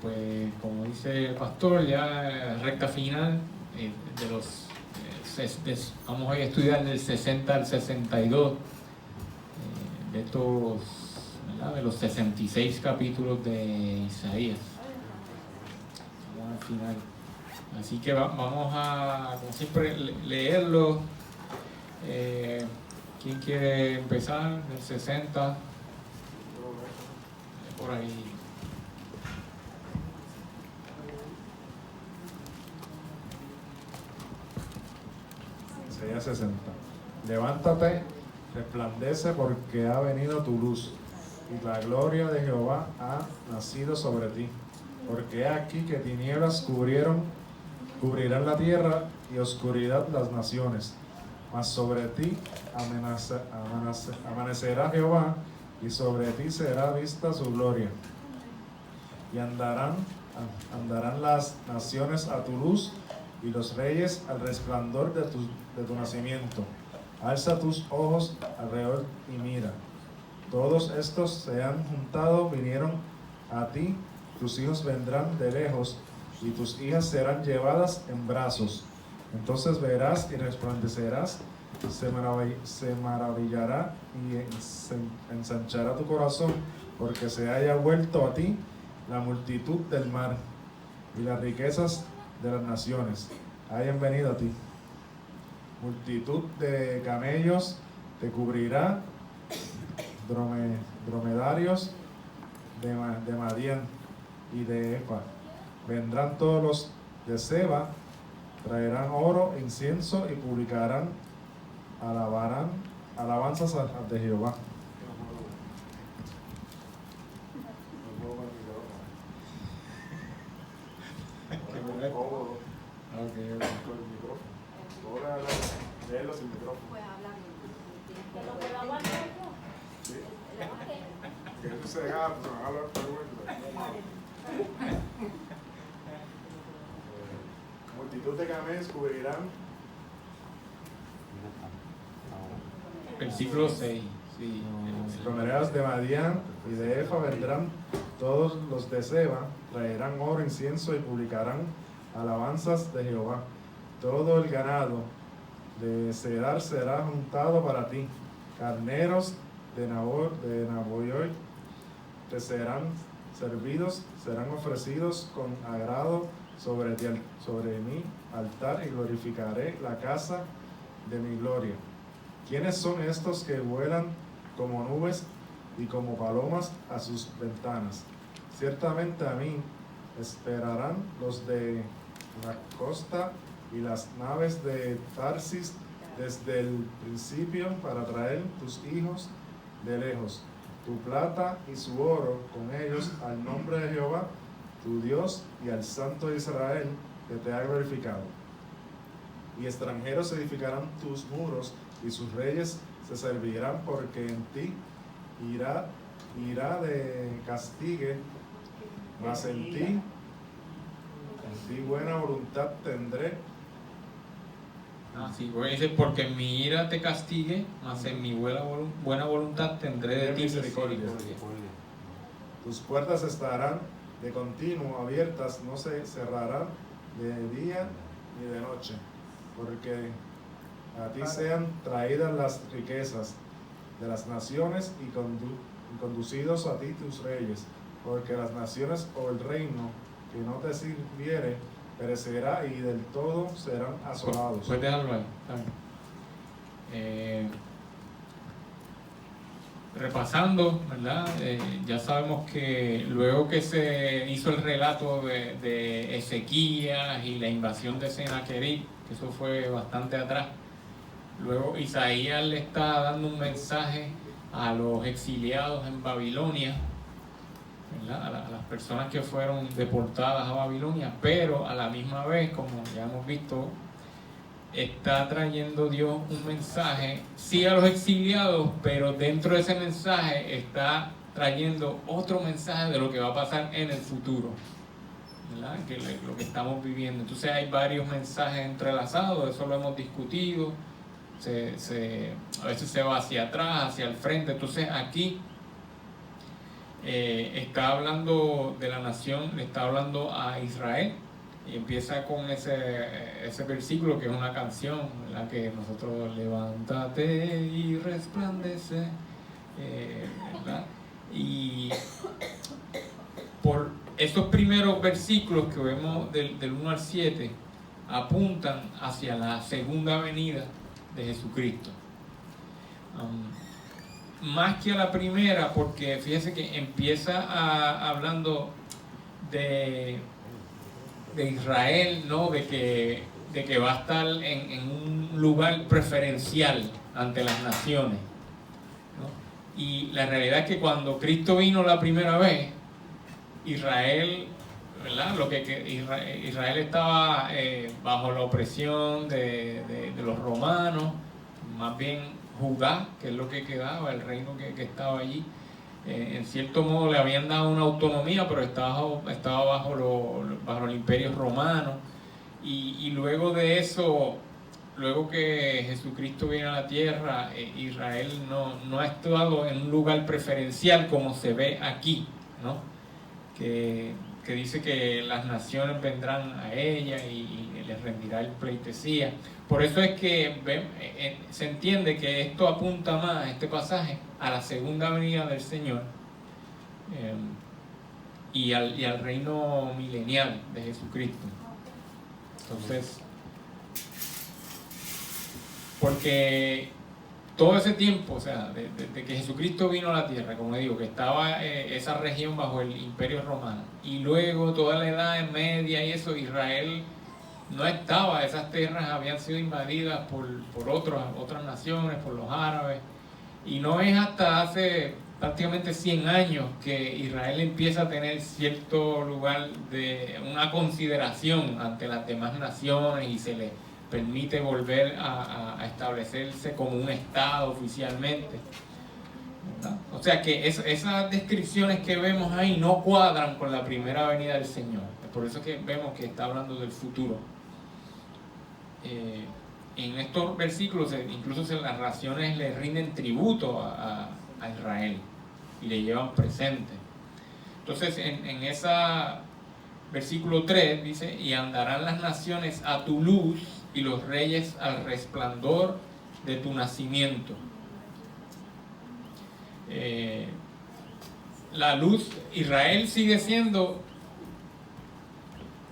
pues como dice el pastor, ya recta final de los vamos a estudiar del 60 al 62 de estos, ¿verdad?, de los 66 capítulos de Isaías. Vamos al final. Así que vamos a, como siempre, leerlo. ¿Quién quiere empezar? Del 60. Por ahí. Isaías 60. Levántate, resplandece, porque ha venido tu luz, y la gloria de Jehová ha nacido sobre ti. Porque he aquí que tinieblas cubrirán la tierra, y oscuridad las naciones. Mas sobre ti amanecerá Jehová, y sobre ti será vista su gloria. Y andarán las naciones a tu luz, y los reyes al resplandor de tu nacimiento. Alza tus ojos alrededor y mira. Todos estos se han juntado, vinieron a ti. Tus hijos vendrán de lejos, y tus hijas serán llevadas en brazos. Entonces verás y resplandecerás, se maravillará y se ensanchará tu corazón, porque se haya vuelto a ti la multitud del mar, y las riquezas de las naciones hayan venido a ti. Multitud de camellos te cubrirá, dromedarios de Madián y de Efa. Vendrán todos los de Seba, traerán oro, incienso, y publicarán, alabarán alabanzas de Jehová. Léelo sin micrófono. Pues hablando. Sí. Que tú se gato, habla multitud de camellos cubrirán. Versículo 6. Sí. Dromedarios de Madián y de Efa vendrán todos los de Seba, traerán oro, incienso, y publicarán alabanzas de Jehová. Todo el ganado de Cedar será juntado para ti. Carneros de Naboyoy te serán servidos, serán ofrecidos con agrado sobre mi altar, y glorificaré la casa de mi gloria. ¿Quiénes son estos que vuelan como nubes y como palomas a sus ventanas? Ciertamente a mí esperarán los de la costa y las naves de Tarsis desde el principio, para traer tus hijos de lejos, tu plata y su oro con ellos, al nombre de Jehová tu Dios y al Santo de Israel, que te ha glorificado. Y extranjeros edificarán tus muros, y sus reyes se servirán, porque en ti irá de castigue, mas en ti buena voluntad tendré. Sí, dice, porque en mi ira te castigue, mas en mi buena voluntad tendré de ti misericordia. Tus puertas estarán de continuo abiertas, no se cerrarán de día ni de noche, porque a ti sean traídas las riquezas de las naciones, y conducidos a ti tus reyes, porque las naciones o el reino que no te sirviere perecerá, y del todo serán asolados. Puedes dejarlo ahí. Repasando, ¿verdad? Ya sabemos que luego que se hizo el relato de Ezequías y la invasión de Sennacherib, que eso fue bastante atrás, luego Isaías le está dando un mensaje a los exiliados en Babilonia, ¿verdad? A las personas que fueron deportadas a Babilonia, pero a la misma vez, como ya hemos visto, está trayendo Dios un mensaje, sí, a los exiliados, pero dentro de ese mensaje está trayendo otro mensaje de lo que va a pasar en el futuro, ¿verdad? Que lo que estamos viviendo. Entonces hay varios mensajes entrelazados, eso lo hemos discutido, a veces se va hacia atrás, hacia el frente. Entonces aquí está hablando de la nación, le está hablando a Israel, y empieza con ese versículo que es una canción, la que nosotros levántate y resplandece, ¿verdad? Y por esos primeros versículos que vemos del 1 al 7 apuntan hacia la segunda venida de Jesucristo. Más que a la primera, porque fíjense que empieza hablando de Israel, ¿no? De que va a estar en un lugar preferencial ante las naciones, ¿no? Y la realidad es que cuando Cristo vino la primera vez, Israel, ¿verdad? Israel estaba bajo la opresión de los romanos, más bien Judá, que es lo que quedaba, el reino que estaba allí. En cierto modo le habían dado una autonomía, pero estaba bajo el imperio romano. Y luego de eso, luego que Jesucristo viene a la tierra, Israel no ha estado en un lugar preferencial como se ve aquí, ¿no? Que dice que las naciones vendrán a ella y les rendirá el pleitesía. Por eso es que se entiende que esto apunta más, este pasaje, a la segunda venida del Señor y al reino milenial de Jesucristo. Entonces, porque todo ese tiempo, o sea, desde que Jesucristo vino a la tierra, como digo, que estaba esa región bajo el imperio romano, y luego toda la Edad Media y eso, Israel no estaba, esas tierras habían sido invadidas por otras naciones, por los árabes, y no es hasta hace prácticamente 100 años que Israel empieza a tener cierto lugar de una consideración ante las demás naciones y se le permite volver a establecerse como un estado oficialmente, ¿verdad? O sea que esas descripciones que vemos ahí no cuadran con la primera venida del Señor. Por eso que vemos que está hablando del futuro. En estos versículos incluso las naciones le rinden tributo a Israel y le llevan presente. Entonces en ese versículo 3 dice: y andarán las naciones a tu luz y los reyes al resplandor de tu nacimiento. La luz, Israel sigue siendo,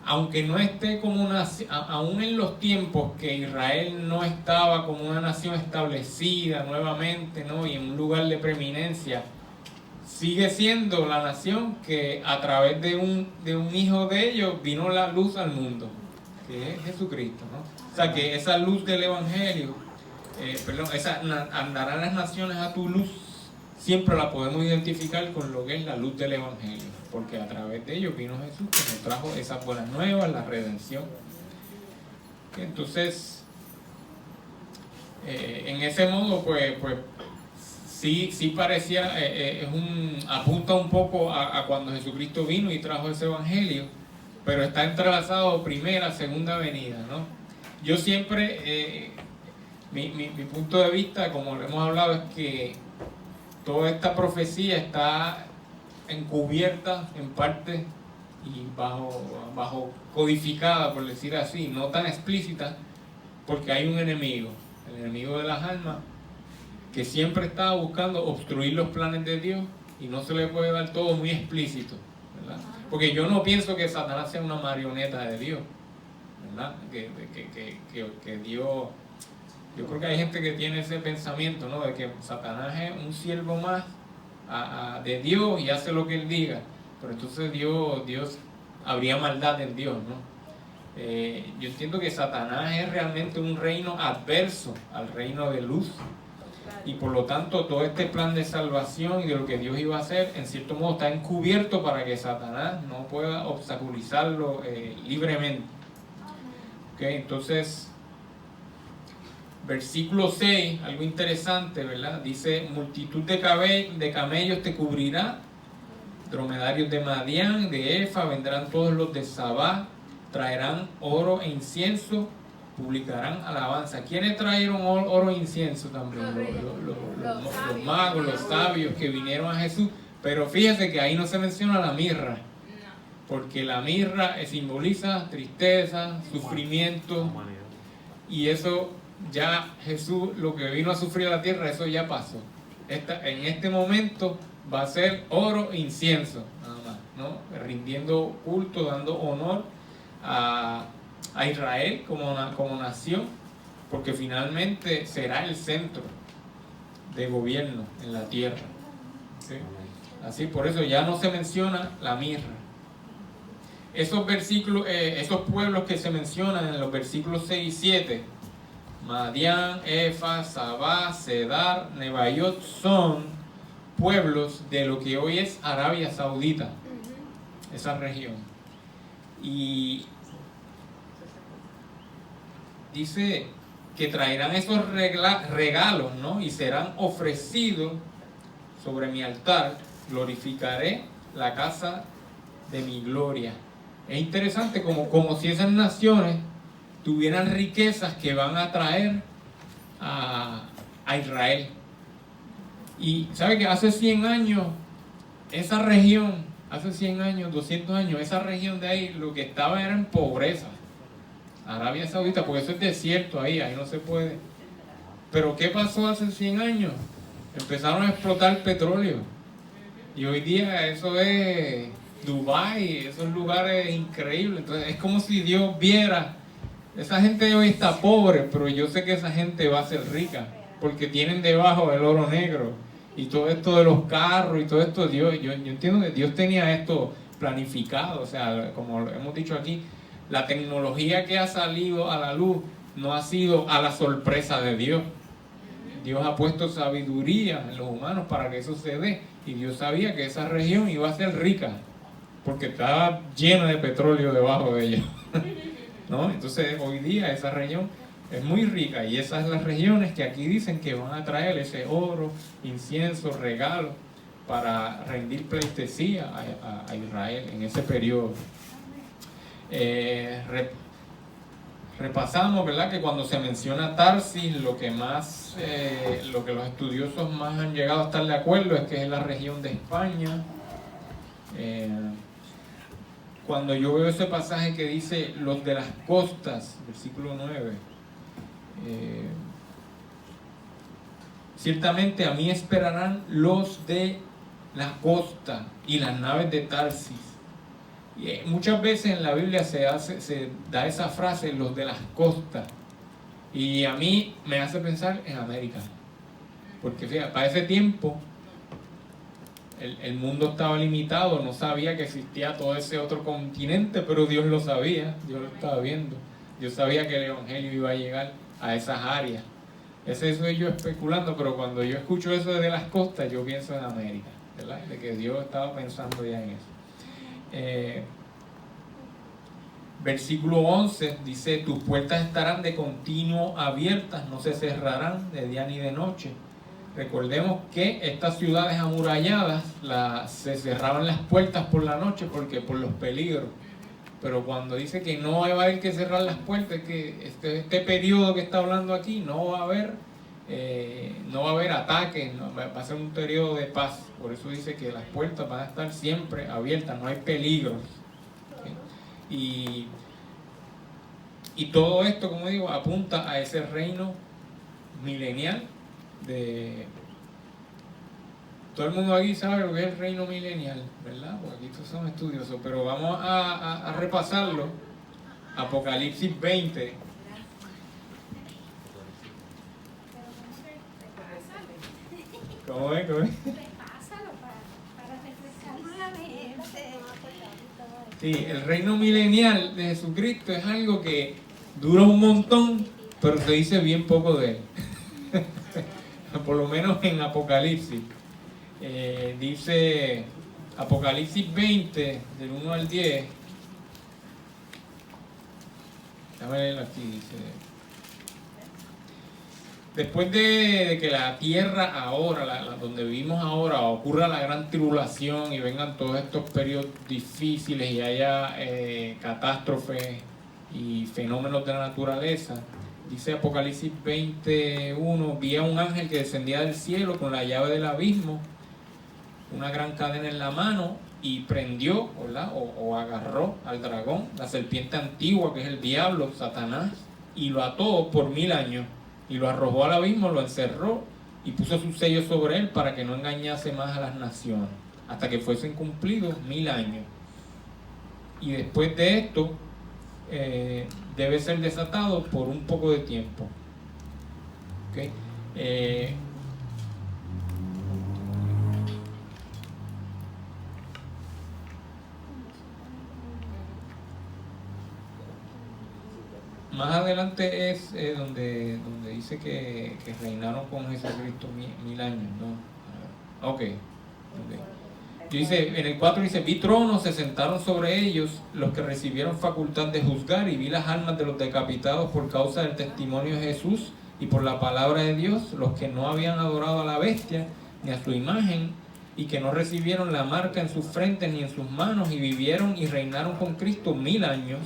aunque no esté como aún en los tiempos que Israel no estaba como una nación establecida nuevamente, ¿no? Y en un lugar de preeminencia, sigue siendo la nación que a través de un hijo de ellos vino la luz al mundo, que es Jesucristo, ¿no? O sea que esa luz del Evangelio, andarán las naciones a tu luz, siempre la podemos identificar con lo que es la luz del Evangelio, porque a través de ellos vino Jesús, que nos trajo esas buenas nuevas, la redención. Entonces, en ese modo, pues sí parecía, apunta un poco a cuando Jesucristo vino y trajo ese Evangelio, pero está entrelazado primera, segunda venida, ¿no? Yo siempre, mi punto de vista, como lo hemos hablado, es que toda esta profecía está encubierta en parte y bajo codificada, por decir así, no tan explícita, porque hay un enemigo, el enemigo de las almas, que siempre está buscando obstruir los planes de Dios, y no se le puede dar todo muy explícito, ¿verdad? Porque yo no pienso que Satanás sea una marioneta de Dios, ¿verdad? Que Dios, yo creo que hay gente que tiene ese pensamiento, ¿no? De que Satanás es un siervo más de Dios y hace lo que él diga, pero entonces Dios habría maldad en Dios, ¿no? Yo entiendo que Satanás es realmente un reino adverso al reino de luz, y por lo tanto todo este plan de salvación y de lo que Dios iba a hacer, en cierto modo está encubierto para que Satanás no pueda obstaculizarlo libremente. Okay, entonces, versículo 6, algo interesante, ¿verdad? Dice: multitud de camellos te cubrirá, dromedarios de Madián, de Efa, vendrán todos los de Sabá, traerán oro e incienso, publicarán alabanza. ¿Quiénes trajeron oro e incienso también? Los magos, los sabios que vinieron a Jesús, Pero fíjese que ahí no se menciona la mirra, porque la mirra simboliza tristeza, sufrimiento, y eso ya Jesús, lo que vino a sufrir a la tierra, eso ya pasó. En este momento va a ser oro e incienso, nada más, ¿no? Rindiendo culto, dando honor a Israel como nación, porque finalmente será el centro de gobierno en la tierra, ¿sí? Así, por eso ya no se menciona la mirra. Esos versículos, esos pueblos que se mencionan en los versículos 6 y 7, Madián, Efa, Sabá, Cedar, Nebaiot, son pueblos de lo que hoy es Arabia Saudita, esa región. Y dice que traerán esos regalos, ¿no? Y serán ofrecidos sobre mi altar, glorificaré la casa de mi gloria. Es interesante como si esas naciones tuvieran riquezas que van a traer a Israel. Y sabe que hace 100 años, esa región, hace 100 años, 200 años, esa región de ahí lo que estaba era en pobreza. Arabia Saudita, porque eso es desierto ahí no se puede. Pero ¿qué pasó hace 100 años? Empezaron a explotar petróleo. Y hoy día eso es Dubái, esos lugares increíbles. Entonces es como si Dios viera, esa gente hoy está pobre, pero yo sé que esa gente va a ser rica, porque tienen debajo el oro negro. Y todo esto de los carros y todo esto, yo entiendo que Dios tenía esto planificado. O sea, como hemos dicho aquí, la tecnología que ha salido a la luz no ha sido a la sorpresa de Dios. Dios ha puesto sabiduría en los humanos para que eso se dé. Y Dios sabía que esa región iba a ser rica, porque estaba llena de petróleo debajo de ella. ¿No? Entonces hoy día esa región es muy rica, y esas son las regiones que aquí dicen que van a traer ese oro, incienso, regalo para rendir pleitesía a Israel en ese periodo. Repasamos, ¿verdad?, que cuando se menciona Tarsis, lo que los estudiosos más han llegado a estar de acuerdo es que es la región de España. Cuando yo veo ese pasaje que dice los de las costas, versículo 9, ciertamente a mí esperarán los de la costa y las naves de Tarsis. Y muchas veces en la Biblia se da esa frase, los de las costas, y a mí me hace pensar en América, porque fíjate, para ese tiempo el mundo estaba limitado, no sabía que existía todo ese otro continente, pero Dios lo sabía, Dios lo estaba viendo, Dios sabía que el evangelio iba a llegar a esas áreas. Eso soy yo especulando, pero cuando yo escucho eso de las costas, yo pienso en América, ¿verdad?, de que Dios estaba pensando ya en eso. Versículo 11 dice: tus puertas estarán de continuo abiertas, no se cerrarán de día ni de noche. Recordemos que estas ciudades amuralladas se cerraban las puertas por la noche porque por los peligros. Pero cuando dice que no va a haber que cerrar las puertas, que este periodo que está hablando aquí no va a haber ataques, no, va a ser un periodo de paz. Por eso dice que las puertas van a estar siempre abiertas, no hay peligros. ¿Sí? Y todo esto, como digo, apunta a ese reino milenial. Todo el mundo aquí sabe lo que es el reino milenial, ¿verdad? Porque aquí todos son estudiosos, pero vamos a repasarlo. Apocalipsis 20. ¿Cómo es? Sí, el reino milenial de Jesucristo es algo que dura un montón, pero se dice bien poco de él. Por lo menos en Apocalipsis. Dice Apocalipsis 20, del 1 al 10. Déjame leerlo aquí, dice: después de que la tierra ahora, donde vivimos ahora, ocurra la gran tribulación y vengan todos estos periodos difíciles y haya catástrofes y fenómenos de la naturaleza, dice Apocalipsis 21, vi a un ángel que descendía del cielo con la llave del abismo. una gran cadena en la mano y prendió, ¿verdad? O agarró al dragón, la serpiente antigua que es el diablo, Satanás, y lo ató por 1000 años y lo arrojó al abismo, lo encerró y puso su sello sobre él para que no engañase más a las naciones, hasta que fuesen cumplidos 1000 años. Y después de esto debe ser desatado por un poco de tiempo. ¿Okay? Más adelante es donde dice que reinaron con Jesucristo 1000 años, ¿no? Ok. Dice, en el 4 dice, vi tronos, se sentaron sobre ellos los que recibieron facultad de juzgar, y vi las almas de los decapitados por causa del testimonio de Jesús y por la palabra de Dios, los que no habían adorado a la bestia ni a su imagen, y que no recibieron la marca en sus frentes ni en sus manos, y vivieron y reinaron con Cristo 1000 años.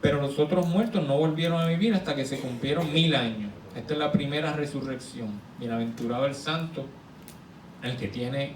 Pero los otros muertos no volvieron a vivir hasta que se cumplieron 1000 años. Esta es la primera resurrección. Bienaventurado el santo, el que tiene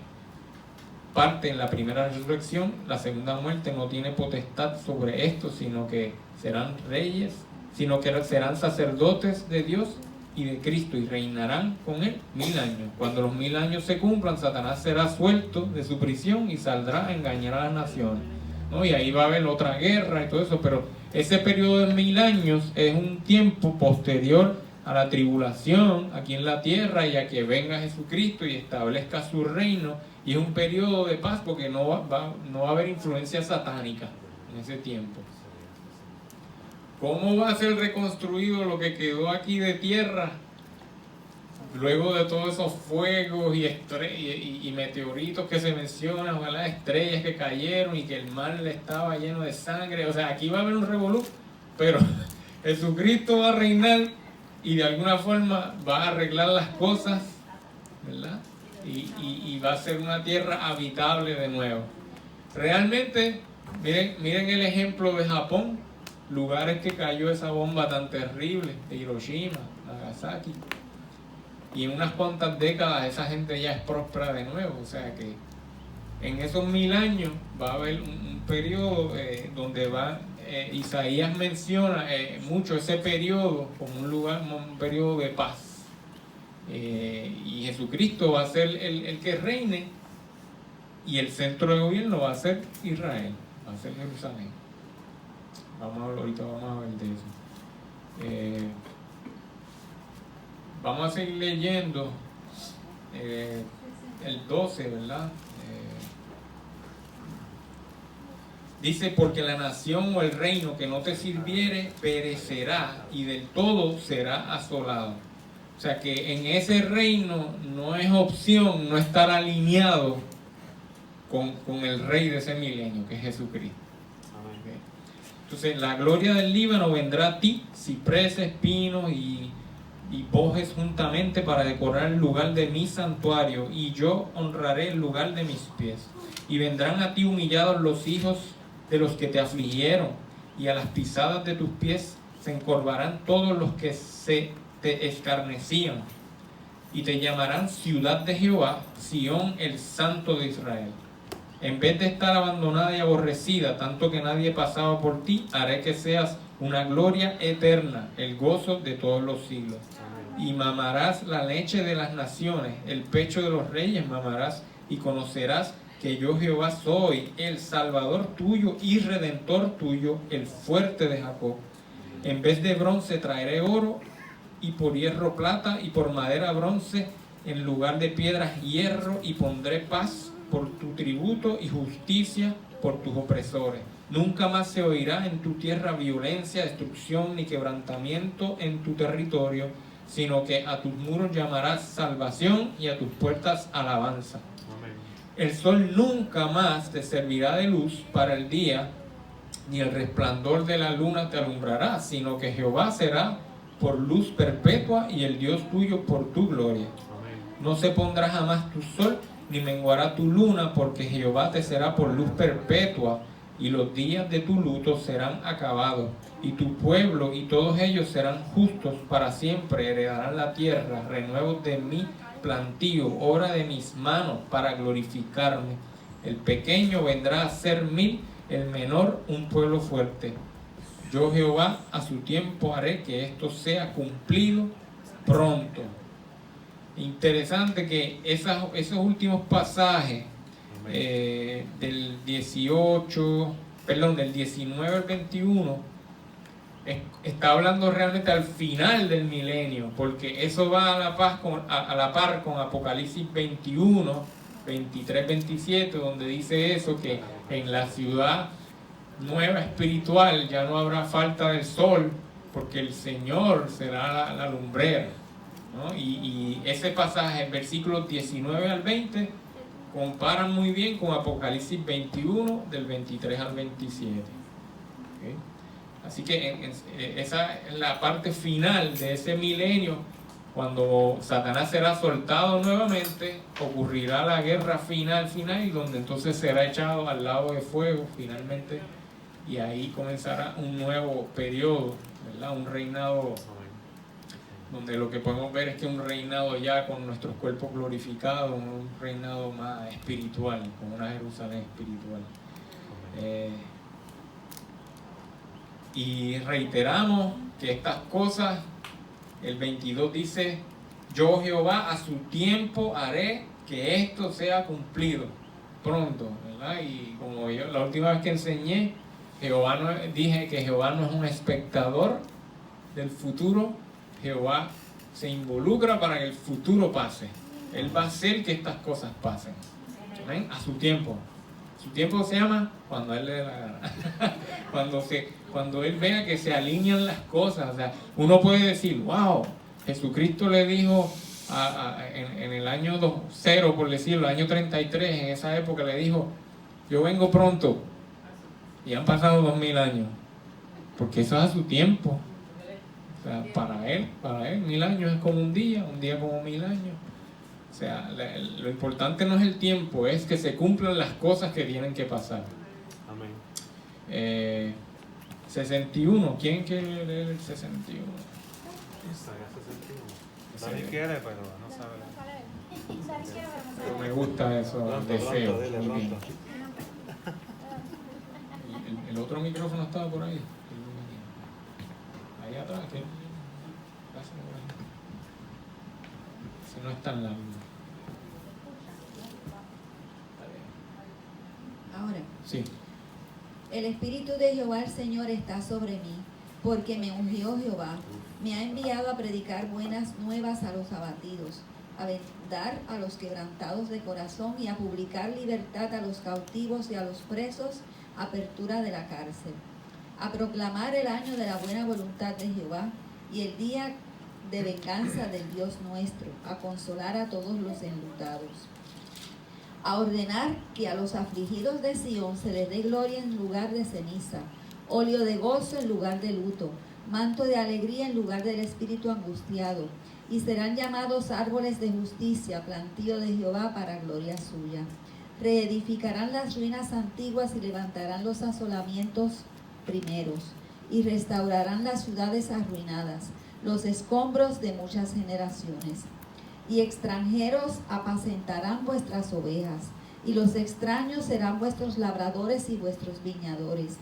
parte en la primera resurrección. La segunda muerte no tiene potestad sobre esto, sino que serán reyes, sino que serán sacerdotes de Dios y de Cristo, y reinarán con él 1000 años. Cuando los 1000 años se cumplan, Satanás será suelto de su prisión y saldrá a engañar a las naciones, ¿no? Y ahí va a haber otra guerra y todo eso, pero ese periodo de 1000 años es un tiempo posterior a la tribulación aquí en la tierra y a que venga Jesucristo y establezca su reino, y es un periodo de paz porque no va a haber influencia satánica en ese tiempo. ¿Cómo va a ser reconstruido lo que quedó aquí de tierra luego de todos esos fuegos y meteoritos que se mencionan, ojalá estrellas que cayeron y que el mar estaba lleno de sangre? O sea, aquí va a haber un revolú, pero Jesucristo va a reinar y de alguna forma va a arreglar las cosas, ¿verdad? Y va a ser una tierra habitable de nuevo. Realmente, miren el ejemplo de Japón, lugares que cayó esa bomba tan terrible de Hiroshima, Nagasaki, y en unas cuantas décadas esa gente ya es próspera de nuevo. O sea que en esos 1000 años va a haber un periodo donde Isaías menciona mucho ese periodo como un periodo de paz, y Jesucristo va a ser el que reine, y el centro de gobierno va a ser Israel, va a ser Jerusalén. Ahorita vamos a ver de eso. Vamos a seguir leyendo el 12, ¿verdad? Dice, porque la nación o el reino que no te sirviere perecerá, y del todo será asolado. O sea que en ese reino no es opción no estar alineado con el rey de ese milenio, que es Jesucristo. Okay. Entonces, la gloria del Líbano vendrá a ti, cipreses, pinos y bojes juntamente para decorar el lugar de mi santuario, y yo honraré el lugar de mis pies. Y vendrán a ti humillados los hijos de los que te afligieron, y a las pisadas de tus pies se encorvarán todos los que se te escarnecían, y te llamarán ciudad de Jehová, Sión, el santo de Israel. En vez de estar abandonada y aborrecida, tanto que nadie pasaba por ti, haré que seas una gloria eterna, el gozo de todos los siglos. Y mamarás la leche de las naciones, el pecho de los reyes mamarás, y conocerás que yo Jehová soy, el Salvador tuyo y Redentor tuyo, el fuerte de Jacob. En vez de bronce traeré oro, y por hierro plata, y por madera bronce, en lugar de piedras hierro, y pondré paz por tu tributo y justicia por tus opresores. Nunca más se oirá en tu tierra violencia, destrucción ni quebrantamiento en tu territorio, sino que a tus muros llamarás salvación y a tus puertas alabanza. Amén. El sol nunca más te servirá de luz para el día, ni el resplandor de la luna te alumbrará, sino que Jehová será por luz perpetua y el Dios tuyo por tu gloria. Amén. No se pondrá jamás tu sol, ni menguará tu luna, porque Jehová te será por luz perpetua, y los días de tu luto serán acabados, y tu pueblo y todos ellos serán justos para siempre, heredarán la tierra, renuevos de mi plantío, obra de mis manos para glorificarme. El pequeño vendrá a ser 1000, el menor un pueblo fuerte. Yo Jehová a su tiempo haré que esto sea cumplido pronto. Interesante que esos últimos pasajes del 19 al 21 está hablando realmente al final del milenio, porque eso va a la par con Apocalipsis 21, 23, 27, donde dice eso, que en la ciudad nueva espiritual ya no habrá falta del sol, porque el Señor será la lumbrera, ¿no? Y ese pasaje, versículos 19 al 20, comparan muy bien con Apocalipsis 21, del 23 al 27. ¿Okay? Así que esa es la parte final de ese milenio. Cuando Satanás será soltado nuevamente, ocurrirá la guerra final, y donde entonces será echado al lago de fuego finalmente, y ahí comenzará un nuevo periodo, ¿verdad? Un reinado donde lo que podemos ver es que un reinado ya con nuestros cuerpos glorificados, un reinado más espiritual, con una Jerusalén espiritual. Y reiteramos que estas cosas, el 22 dice: yo Jehová a su tiempo haré que esto sea cumplido pronto, ¿verdad? Y como yo la última vez que enseñé, dije que Jehová no es un espectador del futuro. Jehová se involucra para que el futuro pase. Él va a hacer que estas cosas pasen. ¿Ven? A su tiempo. Su tiempo se llama cuando a él le dé la gana. Cuando él vea que se alinean las cosas. O sea, uno puede decir: wow, Jesucristo le dijo en el año 0, por decirlo, año 33, en esa época le dijo: yo vengo pronto. Y han pasado 2000 años. Porque eso es a su tiempo. O sea, para él 1000 años es como un día como 1000 años. O sea, lo importante no es el tiempo, es que se cumplan las cosas que tienen que pasar. Amén. 61, ¿quién quiere leer el 61? David quiere, pero no sabe. Pero me gusta eso, el deseo. Muy bien. El otro micrófono estaba por ahí. Ahí atrás, que si no es tan largo. Ahora. Sí. El Espíritu de Jehová el Señor está sobre mí, porque me ungió Jehová. Me ha enviado a predicar buenas nuevas a los abatidos, a vendar a los quebrantados de corazón y a publicar libertad a los cautivos y a los presos, apertura de la cárcel, a proclamar el año de la buena voluntad de Jehová y el día de venganza del Dios nuestro, a consolar a todos los enlutados, a ordenar que a los afligidos de Sión se les dé gloria en lugar de ceniza, óleo de gozo en lugar de luto, manto de alegría en lugar del espíritu angustiado, y serán llamados árboles de justicia, plantío de Jehová para gloria suya. Reedificarán las ruinas antiguas y levantarán los asolamientos primeros, y restaurarán las ciudades arruinadas, los escombros de muchas generaciones. Y extranjeros apacentarán vuestras ovejas, y los extraños serán vuestros labradores y vuestros viñadores.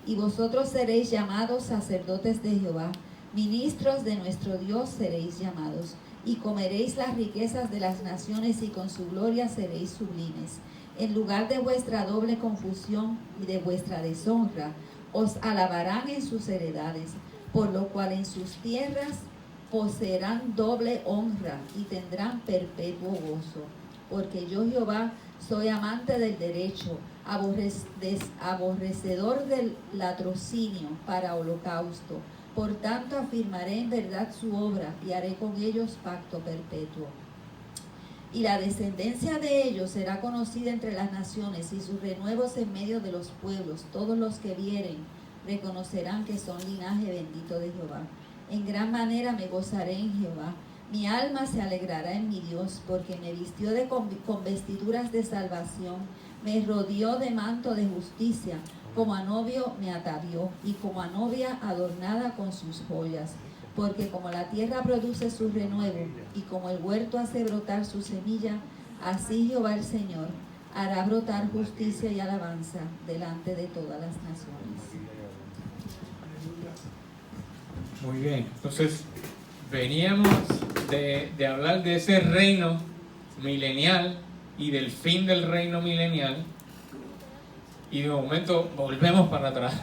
Y vosotros seréis llamados sacerdotes de Jehová, ministros de nuestro Dios seréis llamados, y comeréis las riquezas de las naciones, y con su gloria seréis sublimes. En lugar de vuestra doble confusión y de vuestra deshonra, os alabarán en sus heredades, por lo cual en sus tierras poseerán doble honra y tendrán perpetuo gozo. Porque yo Jehová soy amante del derecho, aborrecedor del latrocinio para holocausto. Por tanto afirmaré en verdad su obra y haré con ellos pacto perpetuo. Y la descendencia de ellos será conocida entre las naciones, y sus renuevos en medio de los pueblos. Todos los que vieren reconocerán que son linaje bendito de Jehová. En gran manera me gozaré en Jehová. Mi alma se alegrará en mi Dios, porque me vistió con vestiduras de salvación, me rodeó de manto de justicia, como a novio me atavió, y como a novia adornada con sus joyas. Porque como la tierra produce su renuevo y como el huerto hace brotar su semilla, así Jehová el Señor hará brotar justicia y alabanza delante de todas las naciones. Muy bien, entonces veníamos de hablar de ese reino milenial y del fin del reino milenial, y de momento volvemos para atrás.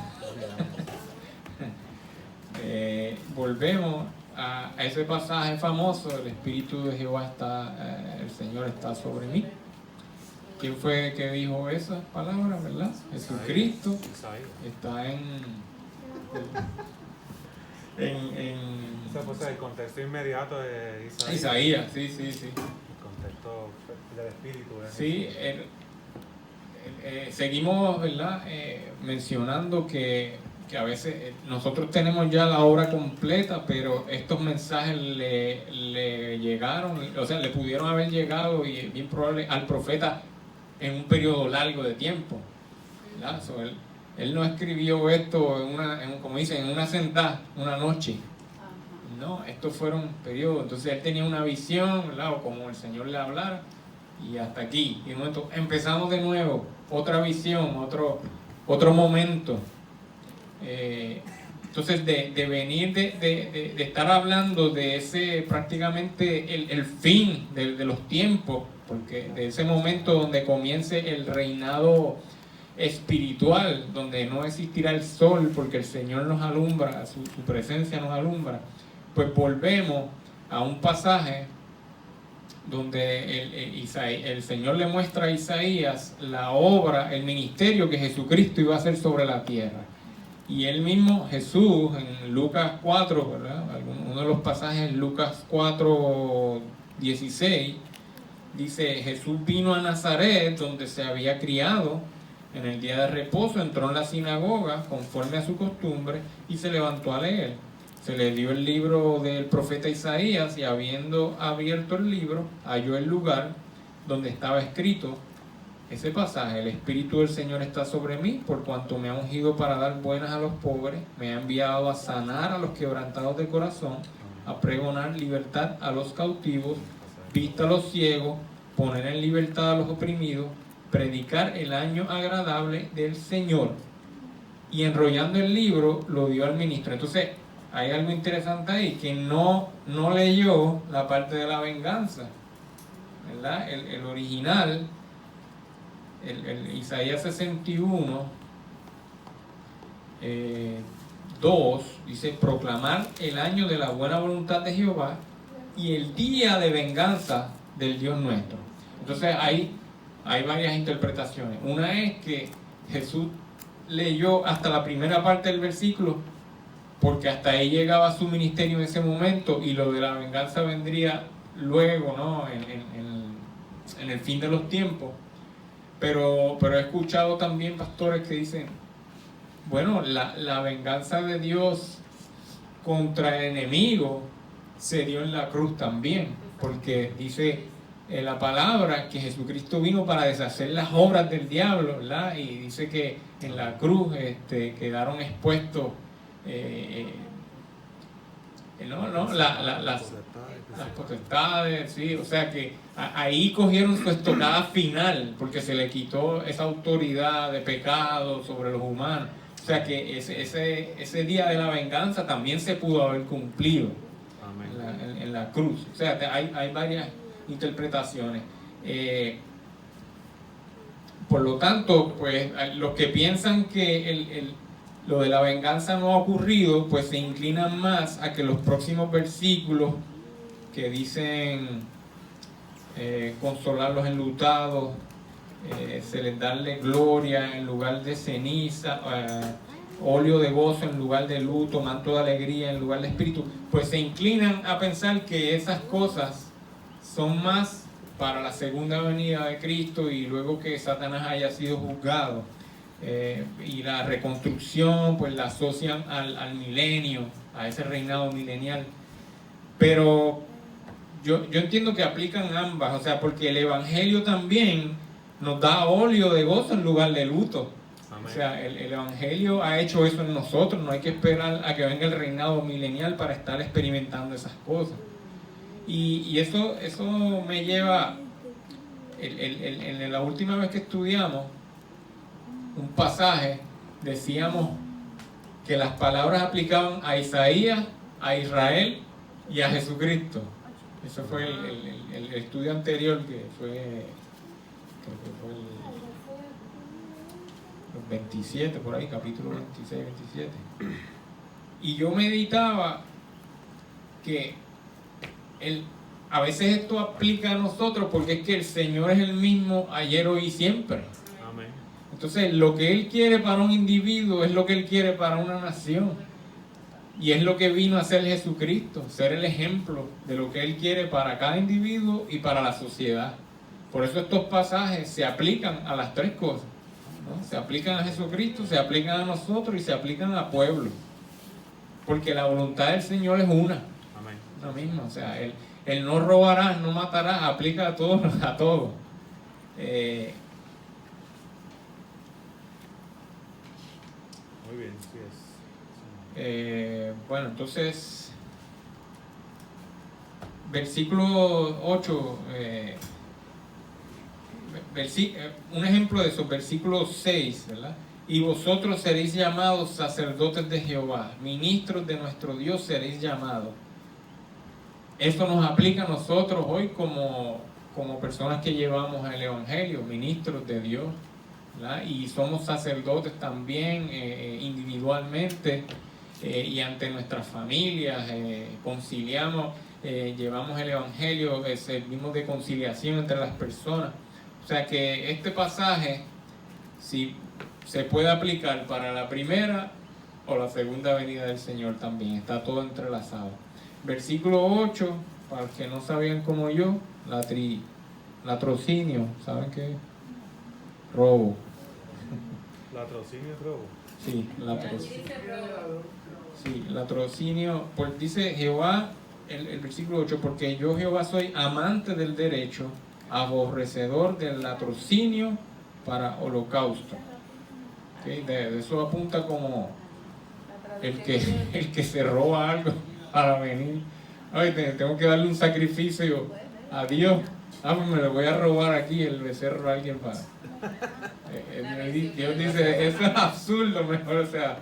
Volvemos a ese pasaje famoso: el Espíritu de Jehová está, el Señor está sobre mí. ¿Quién fue que dijo esas palabras, verdad? Jesucristo. Está Esa pues el contexto inmediato de Isaías. Isaías, sí. El contexto del Espíritu. Sí, seguimos, ¿verdad? Mencionando que a veces nosotros tenemos ya la obra completa, pero estos mensajes le llegaron, o sea, le pudieron haber llegado, y es bien probable, al profeta en un periodo largo de tiempo, ¿verdad? So, él no escribió esto como dicen, en una sentada, una noche. No, estos fueron periodos. Entonces él tenía una visión, ¿verdad? O como el Señor le hablara, y hasta aquí. Y de momento empezamos de nuevo, otra visión, otro momento. Entonces de venir de estar hablando de ese prácticamente el fin de los tiempos, porque de ese momento donde comience el reinado espiritual, donde no existirá el sol porque el Señor nos alumbra, su presencia nos alumbra, pues volvemos a un pasaje donde el Señor le muestra a Isaías la obra, el ministerio que Jesucristo iba a hacer sobre la tierra. Y él mismo, Jesús, en Lucas 4, ¿verdad? Uno de los pasajes, Lucas 4, 16, dice: Jesús vino a Nazaret, donde se había criado. En el día de reposo entró en la sinagoga, conforme a su costumbre, y se levantó a leer. Se le dio el libro del profeta Isaías, y habiendo abierto el libro, halló el lugar donde estaba escrito ese pasaje: el Espíritu del Señor está sobre mí, por cuanto me ha ungido para dar buenas a los pobres, me ha enviado a sanar a los quebrantados de corazón, a pregonar libertad a los cautivos, vista a los ciegos, poner en libertad a los oprimidos, predicar el año agradable del Señor. Y enrollando el libro, lo dio al ministro. Entonces, hay algo interesante ahí, que no leyó la parte de la venganza, ¿verdad? El original, el Isaías 61, 2, dice: proclamar el año de la buena voluntad de Jehová y el día de venganza del Dios nuestro. Entonces hay varias interpretaciones. Una es que Jesús leyó hasta la primera parte del versículo porque hasta ahí llegaba su ministerio en ese momento, y lo de la venganza vendría luego, ¿no? En el fin de los tiempos. Pero he escuchado también pastores que dicen: bueno, la venganza de Dios contra el enemigo se dio en la cruz también, porque dice la palabra que Jesucristo vino para deshacer las obras del diablo, ¿verdad? Y dice que en la cruz quedaron expuestos las potestades, sí, o sea que ahí cogieron su estocada final, porque se le quitó esa autoridad de pecado sobre los humanos. O sea que ese día de la venganza también se pudo haber cumplido en la cruz. O sea, hay varias interpretaciones. Por lo tanto, pues los que piensan que lo de la venganza no ha ocurrido, pues se inclinan más a que los próximos versículos que dicen consolar los enlutados, se les darle gloria en lugar de ceniza, óleo de gozo en lugar de luto, manto de alegría en lugar de espíritu, pues se inclinan a pensar que esas cosas son más para la segunda venida de Cristo y luego que Satanás haya sido juzgado. Y la reconstrucción pues la asocian al milenio, a ese reinado milenial. Pero yo entiendo que aplican ambas, o sea, porque el Evangelio también nos da óleo de gozo en lugar de luto. O sea, el Evangelio ha hecho eso en nosotros, no hay que esperar a que venga el reinado milenial para estar experimentando esas cosas. Y eso me lleva, en la última vez que estudiamos un pasaje, decíamos que las palabras aplicaban a Isaías, a Israel y a Jesucristo. Eso fue el estudio anterior, que fue, creo que fue los 27, por ahí, capítulo 26, 27. Y yo meditaba que a veces esto aplica a nosotros porque es que el Señor es el mismo ayer, hoy y siempre. Amén. Entonces, lo que Él quiere para un individuo es lo que Él quiere para una nación. Y es lo que vino a hacer Jesucristo, ser el ejemplo de lo que Él quiere para cada individuo y para la sociedad. Por eso estos pasajes se aplican a las tres cosas, ¿no? Se aplican a Jesucristo, se aplican a nosotros y se aplican a pueblo. Porque la voluntad del Señor es una. Amén. La misma, o sea, el no robarás, no matarás, aplica a todo, a todo. Muy bien, sí es. Bueno, entonces, versículo 8, un ejemplo de eso, versículo 6, ¿verdad? Y vosotros seréis llamados sacerdotes de Jehová, ministros de nuestro Dios seréis llamados. Esto nos aplica a nosotros hoy como personas que llevamos el Evangelio, ministros de Dios, ¿verdad? Y somos sacerdotes también individualmente y ante nuestras familias, conciliamos, llevamos el Evangelio, servimos de conciliación entre las personas. O sea que este pasaje, si se puede aplicar para la primera o la segunda venida del Señor también, está todo entrelazado. Versículo 8, para los que no sabían como yo, latrocinio, ¿saben qué es? Robo. ¿Latrocinio es robo? Sí, latrocinio. Sí, latrocinio, pues dice Jehová, el versículo 8, porque yo Jehová soy amante del derecho, aborrecedor del latrocinio para holocausto. ¿Okay? De eso apunta como el que se roba algo para venir. Ay, tengo que darle un sacrificio a Dios. Pues me lo voy a robar aquí el becerro a alguien para. Dios dice, eso es absurdo, mejor, o sea,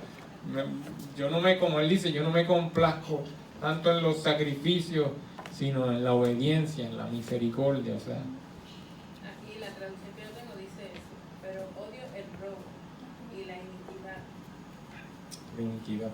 como él dice, yo no me complazco tanto en los sacrificios, sino en la obediencia, en la misericordia, o sea. Aquí la traducción que yo tengo dice eso, pero odio el robo y la iniquidad. La iniquidad.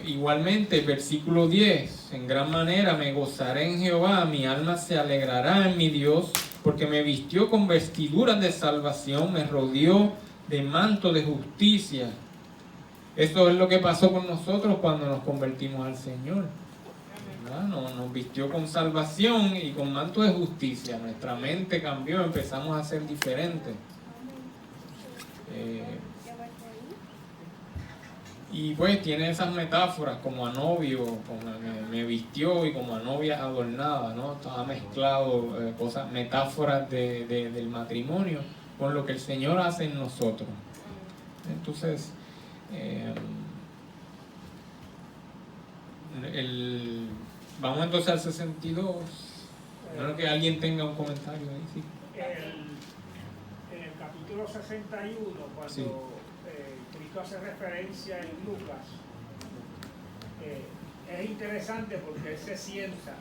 Igualmente, versículo 10, en gran manera me gozaré en Jehová, mi alma se alegrará en mi Dios, porque me vistió con vestiduras de salvación, me rodeó de manto de justicia. Eso es lo que pasó con nosotros cuando nos convertimos al Señor, ¿verdad? Nos vistió con salvación y con manto de justicia. Nuestra mente cambió, empezamos a ser diferentes. Y pues tiene esas metáforas como a novio, como me vistió, y como a novia adornada, ¿no? Estaba mezclado cosas, metáforas del matrimonio con lo que el Señor hace en nosotros. Entonces, vamos entonces al 62. Bueno, que alguien tenga un comentario ahí, sí. En el capítulo 61, cuando Sí. Cristo hace referencia en Lucas, es interesante porque Él se sienta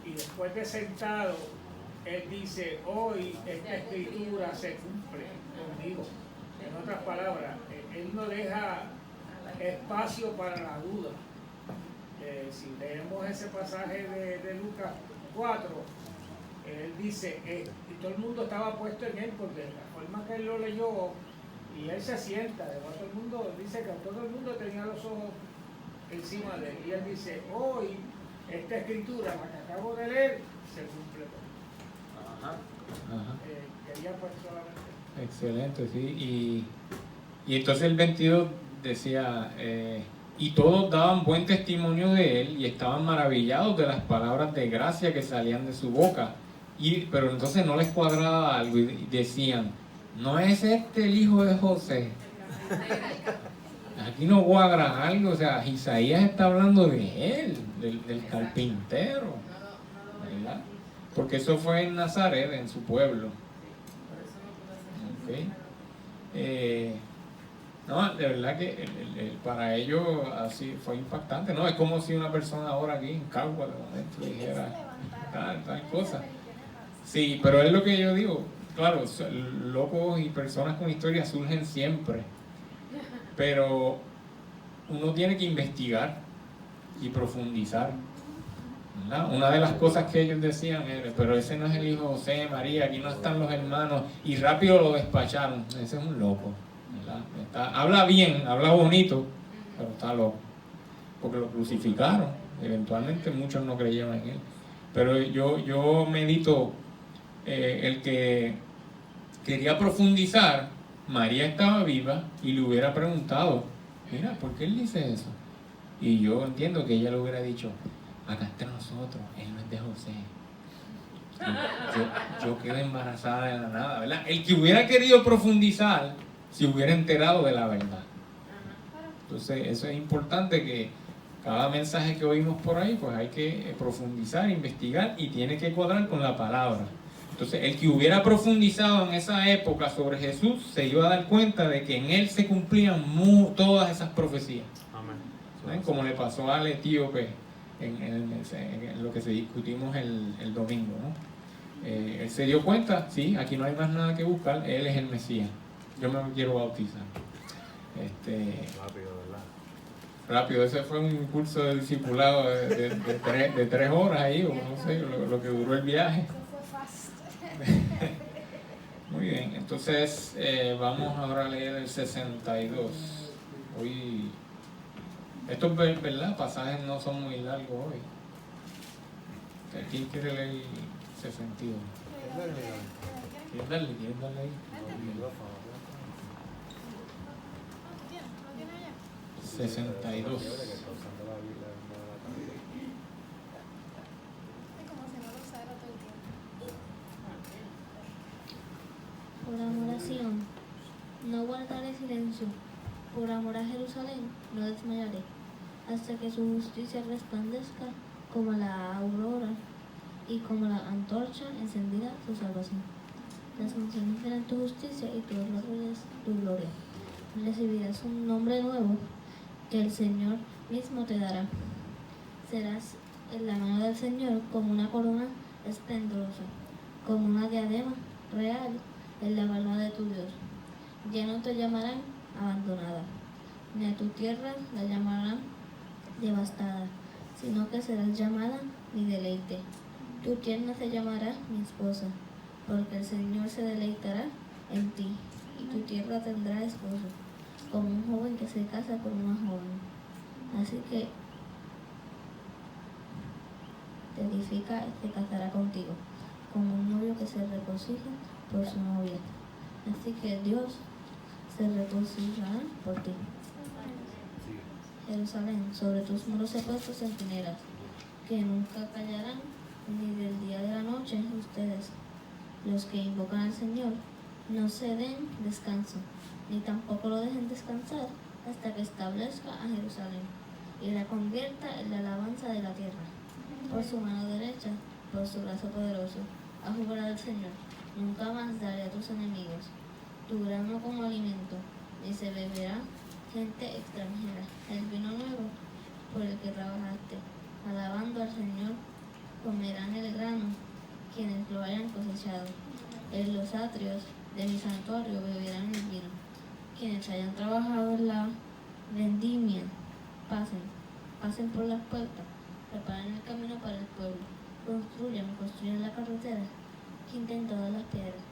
y después de sentado, Él dice, hoy esta escritura se cumple conmigo. En otras palabras, Él no deja espacio para la duda. Si leemos ese pasaje de Lucas 4, Él dice, y todo el mundo estaba puesto en Él, porque la forma que Él lo leyó, y Él se sienta, además todo el mundo dice que todo el mundo tenía los ojos encima de Él, y Él dice, hoy esta escritura, la que acabo de leer, se cumple conmigo. Ajá. Quería pues solamente. Excelente, sí. Y entonces el 22 decía, y todos daban buen testimonio de él y estaban maravillados de las palabras de gracia que salían de su boca. Pero entonces no les cuadraba algo y decían, ¿no es este el hijo de José? Aquí no cuadra algo, o sea, Isaías está hablando de él, del carpintero, ¿verdad? Porque eso fue en Nazaret, en su pueblo. Okay. No, de verdad que para ellos así fue impactante, ¿no? Es como si una persona ahora aquí en Cagua de momento dijera tal cosa. Sí, pero es lo que yo digo, claro, locos y personas con historia surgen siempre, pero uno tiene que investigar y profundizar, ¿verdad? Una de las cosas que ellos decían era, pero ese no es el hijo de José, María, aquí no están los hermanos, y rápido lo despacharon, ese es un loco, ¿verdad? Habla bien, habla bonito, pero está loco, porque lo crucificaron, eventualmente muchos no creyeron en él. Pero yo medito, el que quería profundizar, María estaba viva y le hubiera preguntado, mira, ¿por qué él dice eso? Y yo entiendo que ella le hubiera dicho, acá entre nosotros, él no es de José. Yo quedo embarazada de la nada, ¿verdad? El que hubiera querido profundizar, se hubiera enterado de la verdad. Entonces, eso es importante, que cada mensaje que oímos por ahí, pues hay que profundizar, investigar, y tiene que cuadrar con la palabra. Entonces, el que hubiera profundizado en esa época sobre Jesús, se iba a dar cuenta de que en él se cumplían todas esas profecías. Amén. Como le pasó al etíope en lo que se discutimos el domingo, ¿no? Él se dio cuenta, sí, aquí no hay más nada que buscar, él es el Mesías. Yo me quiero bautizar. Rápido, ¿verdad? Rápido, ese fue un curso de discipulado de 3 horas ahí, o no sé, lo que duró el viaje. Muy bien, entonces vamos ahora a leer el 62. Hoy, estos, ¿verdad? Pasajes no son muy largos hoy. ¿Quién quiere leer el 62? ¿Quieres darle ahí? 62. Por amor a Sion, no guardaré silencio, por amor a Jerusalén, no desmayaré, hasta que su justicia resplandezca como la aurora y como la antorcha encendida su salvación. Las naciones verán tu justicia y todos los reyes tu gloria. Recibirás un nombre nuevo que el Señor mismo te dará. Serás en la mano del Señor como una corona esplendorosa, como una diadema real en la mano de tu Dios. Ya no te llamarán abandonada, ni a tu tierra la llamarán devastada, sino que serás llamada mi deleite. Tu tierra se llamará mi esposa, porque el Señor se deleitará en ti, y tu tierra tendrá esposo, como un joven que se casa con una joven. Así que te edifica, te casará contigo, como un novio que se regocija por su novia. Así que Dios se regocijará por ti. Jerusalén, sobre tus muros he puesto centinelas, que nunca callarán ni del día de la noche. Ustedes, los que invocan al Señor, no se den descanso, ni tampoco lo dejen descansar hasta que establezca a Jerusalén y la convierta en la alabanza de la tierra. Por su mano derecha, por su brazo poderoso, ha jurado el Señor: nunca más daré a tus enemigos tu grano como alimento, ni se beberá gente extranjera el vino nuevo por el que trabajaste. Alabando al Señor, comerán el grano quienes lo hayan cosechado. En los atrios de mi santuario beberán el vino quienes hayan trabajado en la vendimia. Pasen por las puertas, preparen el camino para el pueblo, construyan la carretera, quinten todas las piedras,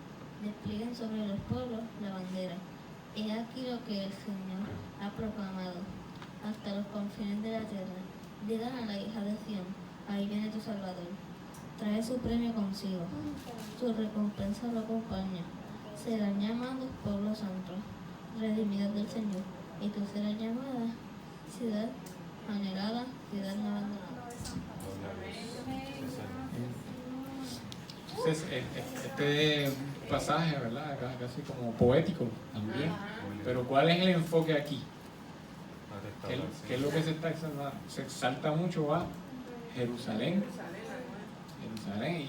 desplieguen sobre los pueblos la bandera. He aquí lo que el Señor ha proclamado hasta los confines de la tierra. Digan a la hija de Sión: ahí viene tu Salvador. Trae su premio consigo, su recompensa lo acompaña. Serán llamados pueblo santo, redimidos del Señor, y tú serás llamada ciudad anhelada, ciudad no abandonada. Entonces, este pasaje, ¿verdad? Casi como poético también. Pero ¿cuál es el enfoque aquí? ¿Qué es lo que se está exaltando? Se exalta mucho a Jerusalén. Jerusalén.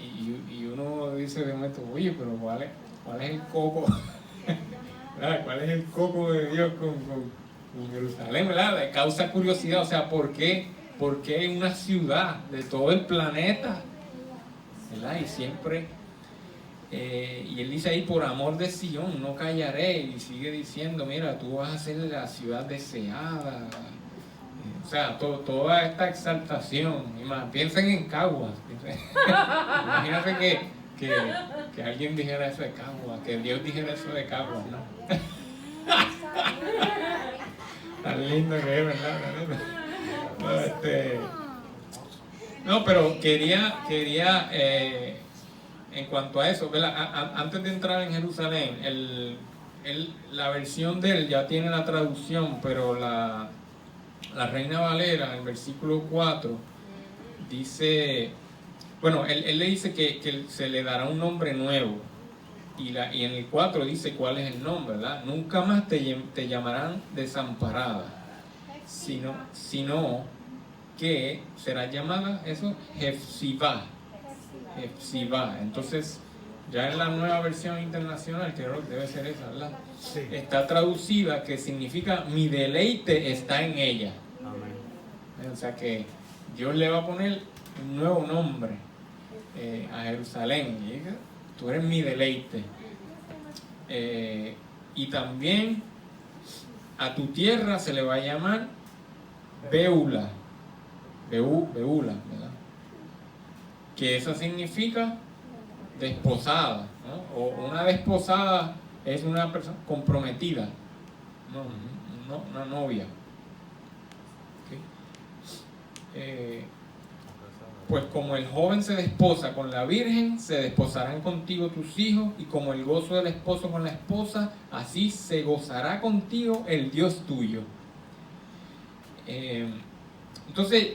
Y uno dice de momento, oye, pero ¿cuál es el coco? ¿Verdad? ¿Cuál es el coco de Dios con Jerusalén? ¿Verdad? Le causa curiosidad. O sea, ¿por qué en una ciudad de todo el planeta? ¿Verdad? Y siempre, y él dice ahí, por amor de Sion, no callaré, y sigue diciendo, mira, tú vas a ser la ciudad deseada. O sea, toda esta exaltación, y más, piensen en Caguas. Imagínate que alguien dijera eso de Caguas, que Dios dijera eso de Caguas, ¿no? Tan lindo que es, ¿verdad? No, pero quería en cuanto a eso, ¿verdad? Antes de entrar en Jerusalén, la versión de él ya tiene la traducción, pero la Reina Valera, en el versículo 4, dice, bueno, él le dice que se le dará un nombre nuevo, y en el 4 dice cuál es el nombre, ¿verdad? Nunca más te llamarán desamparada, sino que será llamada eso Hefzibah. Entonces, ya en la nueva versión internacional, que debe ser esa, ¿verdad? Sí. Está traducida, que significa mi deleite está en ella. Amén. O sea que Dios le va a poner un nuevo nombre a Jerusalén. Y diga, tú eres mi deleite. Y también a tu tierra se le va a llamar Beula, ¿verdad? Que eso significa desposada, ¿no? O una desposada es una persona comprometida, no una novia. ¿Okay? Pues como el joven se desposa con la virgen, se desposarán contigo tus hijos, y como el gozo del esposo con la esposa, así se gozará contigo el Dios tuyo. Entonces,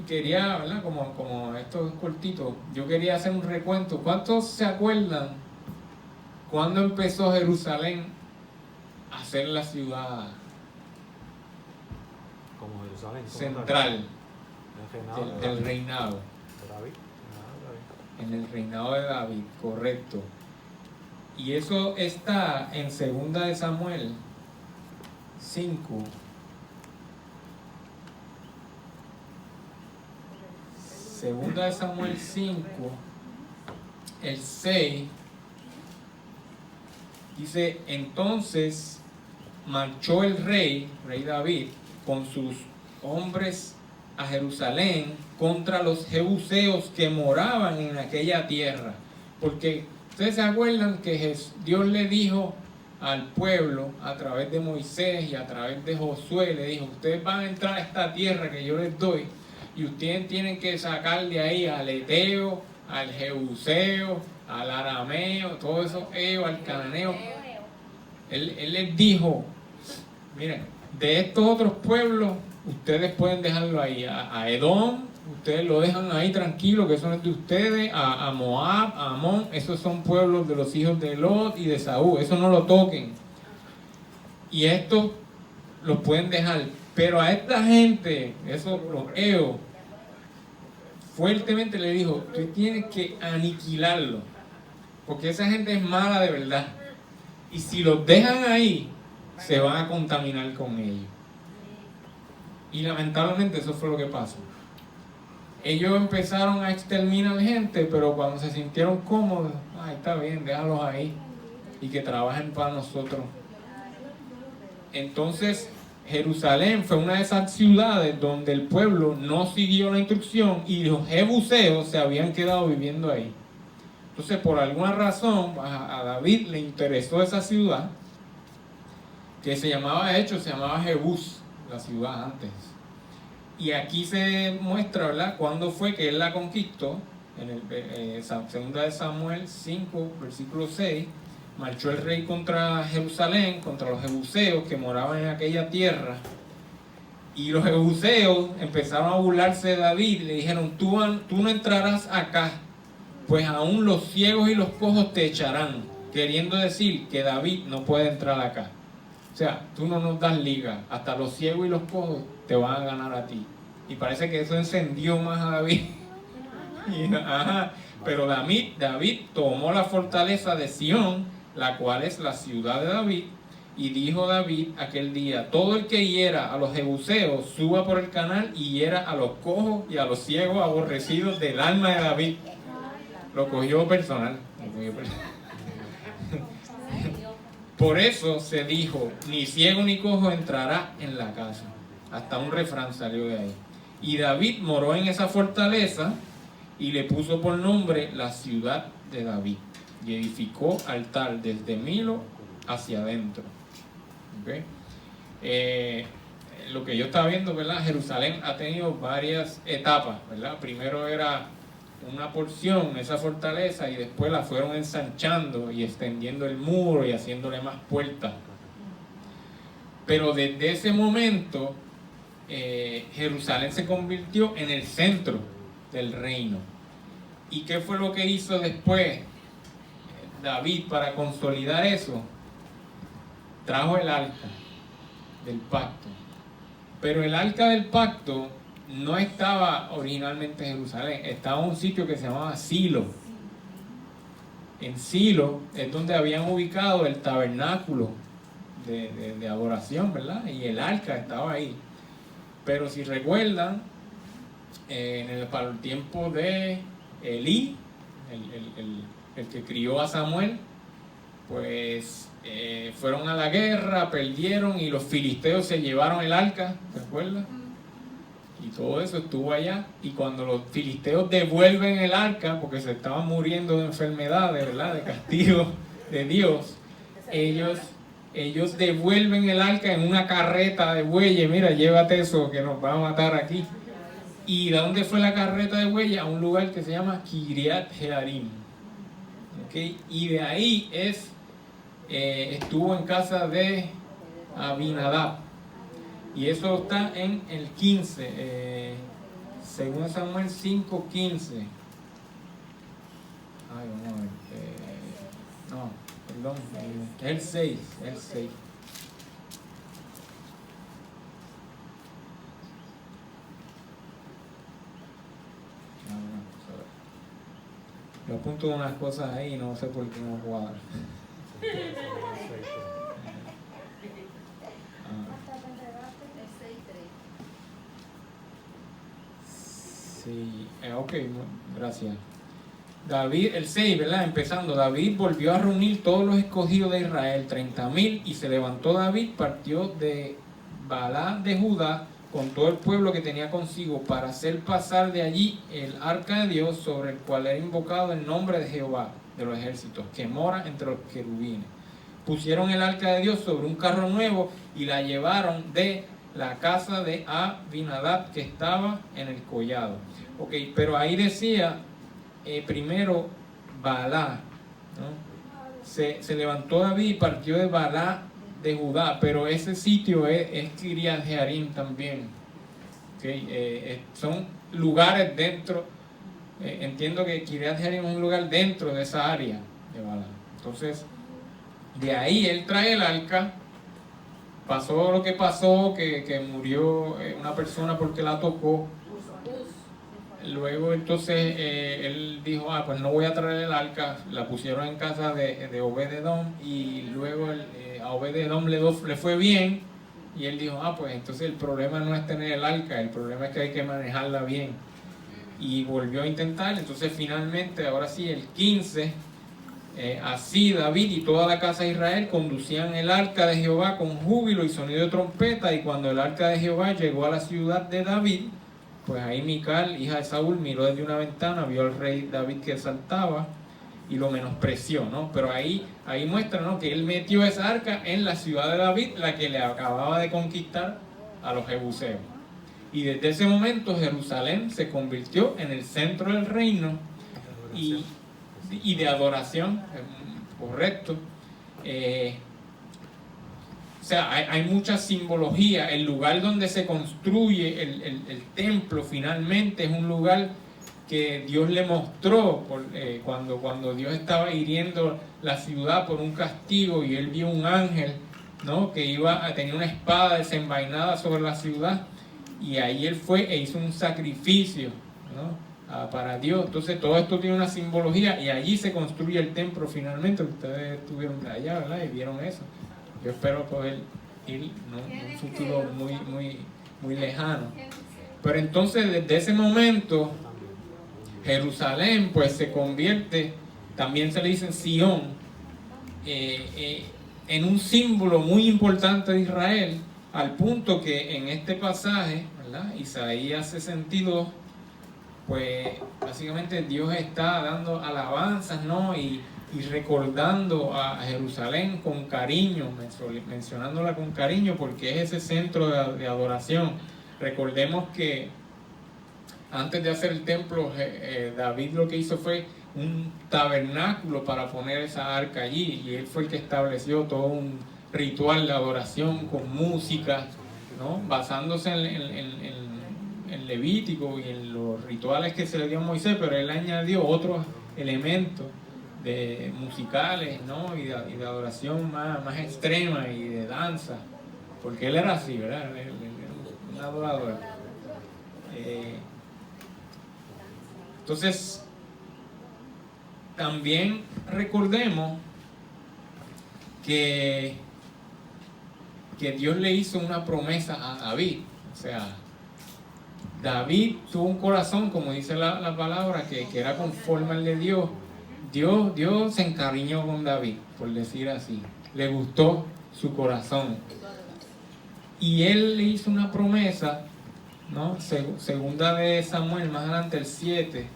quería, ¿verdad? Como esto es cortito, yo quería hacer un recuento. ¿Cuántos se acuerdan cuando empezó Jerusalén a ser la ciudad Como Jerusalén, central del reinado? De David. En el reinado de David, correcto. Y eso está en 2 de Samuel 5. Segunda de Samuel 5, el 6, dice, entonces marchó el rey David, con sus hombres a Jerusalén contra los jebuseos que moraban en aquella tierra. Porque ustedes se acuerdan que Dios le dijo al pueblo a través de Moisés y a través de Josué, le dijo, ustedes van a entrar a esta tierra que yo les doy, y ustedes tienen que sacar de ahí al eteo, al jebuseo, al arameo, todo eso, al cananeo. Él les dijo, miren, de estos otros pueblos, ustedes pueden dejarlo ahí. A Edom, ustedes lo dejan ahí tranquilo, que eso no es de ustedes. A Moab, a Amón, esos son pueblos de los hijos de Lot y de Saúl. Eso no lo toquen. Y estos los pueden dejar. Pero a esta gente, esos los eos, fuertemente le dijo, tú tienes que aniquilarlo, porque esa gente es mala de verdad. Y si los dejan ahí, se van a contaminar con ellos. Y lamentablemente eso fue lo que pasó. Ellos empezaron a exterminar gente, pero cuando se sintieron cómodos, ay, está bien, déjalos ahí y que trabajen para nosotros. Entonces, Jerusalén fue una de esas ciudades donde el pueblo no siguió la instrucción y los jebuseos se habían quedado viviendo ahí. Entonces, por alguna razón, a David le interesó esa ciudad, que se llamaba Jebús, la ciudad antes. Y aquí se muestra, ¿verdad?, cuándo fue que él la conquistó. En el 2 de Samuel 5, versículo 6, marchó el rey contra Jerusalén, contra los jebuseos que moraban en aquella tierra. Y los jebuseos empezaron a burlarse de David y le dijeron, tú no entrarás acá, pues aún los ciegos y los cojos te echarán, queriendo decir que David no puede entrar acá. O sea, tú no nos das liga, hasta los ciegos y los cojos te van a ganar a ti. Y parece que eso encendió más a David. Pero David tomó la fortaleza de Sión, la cual es la ciudad de David, y dijo David aquel día, todo el que hiera a los jebuseos suba por el canal y hiera a los cojos y a los ciegos aborrecidos del alma de David. Lo cogió personal. Por eso se dijo, ni ciego ni cojo entrará en la casa. Hasta un refrán salió de ahí. Y David moró en esa fortaleza y le puso por nombre la ciudad de David. Y edificó altar desde Milo hacia adentro. ¿Okay? Lo que yo estaba viendo, ¿verdad? Jerusalén ha tenido varias etapas, ¿verdad? Primero era una porción, esa fortaleza, y después la fueron ensanchando y extendiendo el muro y haciéndole más puertas. Pero desde ese momento, Jerusalén se convirtió en el centro del reino. ¿Y qué fue lo que hizo después David para consolidar eso? Trajo el arca del pacto. Pero el arca del pacto no estaba originalmente en Jerusalén, estaba en un sitio que se llamaba Silo. En Silo es donde habían ubicado el tabernáculo de adoración, ¿verdad? Y el arca estaba ahí. Pero si recuerdan, para el tiempo de Elí, el que crió a Samuel, pues fueron a la guerra, perdieron y los filisteos se llevaron el arca, ¿se acuerdan? Y todo eso estuvo allá. Y cuando los filisteos devuelven el arca, porque se estaban muriendo de enfermedades, ¿verdad? De castigo de Dios, ellos devuelven el arca en una carreta de bueyes. Mira, llévate eso que nos va a matar aquí. ¿Y de dónde fue la carreta de bueyes? A un lugar que se llama Kiriat Jearim. ¿Okay? Y de ahí estuvo en casa de Abinadab. Y eso está en el 15, según Samuel 5:15. Ay, vamos a ver. No, perdón, es el 6. Yo apunto unas cosas ahí y no sé por qué no cuadra. Sí, ok, gracias. David, el 6, ¿verdad? Empezando, David volvió a reunir todos los escogidos de Israel, 30,000, y se levantó David, partió de Balá de Judá con todo el pueblo que tenía consigo para hacer pasar de allí el arca de Dios, sobre el cual era invocado el nombre de Jehová de los ejércitos, que mora entre los querubines. Pusieron el arca de Dios sobre un carro nuevo y la llevaron de la casa de Abinadab, que estaba en el collado. Ok, pero ahí decía primero Balá, ¿no? Se levantó David y partió de Balá de Judá, pero ese sitio es Kiriat Jearim también. Okay, son lugares dentro, entiendo que Kiriat Jearim es un lugar dentro de esa área de Balá. Entonces, de ahí él trae el arca. Pasó lo que pasó, que murió una persona porque la tocó. Luego entonces él dijo, pues no voy a traer el arca. La pusieron en casa de Obed-Edom, y luego a Obed-Edom le fue bien, y él dijo, pues entonces el problema no es tener el arca, el problema es que hay que manejarla bien. Y volvió a intentar. Entonces finalmente, ahora sí, el 15, así David y toda la casa de Israel conducían el arca de Jehová con júbilo y sonido de trompeta. Y cuando el arca de Jehová llegó a la ciudad de David, pues ahí Mical, hija de Saúl, miró desde una ventana, vio al rey David que saltaba y lo menospreció, ¿no? Pero ahí muestra, ¿no?, que él metió esa arca en la ciudad de David, la que le acababa de conquistar a los jebuseos. Y desde ese momento Jerusalén se convirtió en el centro del reino y de adoración, correcto. O sea, hay mucha simbología. El lugar donde se construye el templo finalmente es un lugar que Dios le mostró cuando Dios estaba hiriendo la ciudad por un castigo y él vio un ángel, ¿no?, que tenía una espada desenvainada sobre la ciudad, y ahí él fue e hizo un sacrificio, ¿no?, para Dios. Entonces todo esto tiene una simbología y allí se construye el templo finalmente. Ustedes estuvieron allá, ¿verdad?, y vieron eso. Yo espero poder ir, ¿no?, en un futuro muy lejano. Pero entonces desde ese momento Jerusalén pues se convierte, también se le dice Sion, en un símbolo muy importante de Israel, al punto que en este pasaje, ¿verdad?, Isaías 62, pues básicamente Dios está dando alabanzas, ¿no?, y recordando a Jerusalén con cariño, mencionándola con cariño, porque es ese centro de adoración. Recordemos que antes de hacer el templo, David lo que hizo fue un tabernáculo para poner esa arca allí, y él fue el que estableció todo un ritual de adoración con música, ¿no?, basándose en Levítico y en los rituales que se le dio a Moisés, pero él añadió otros elementos musicales, ¿no?, y de adoración más extrema y de danza, porque él era así, ¿verdad? Él era un adorador. Entonces, también recordemos que Dios le hizo una promesa a David. O sea, David tuvo un corazón, como dice la palabra, que era conforme al de Dios. Dios se encariñó con David, por decir así. Le gustó su corazón. Y él le hizo una promesa, ¿no? Segunda de Samuel, más adelante, el 7.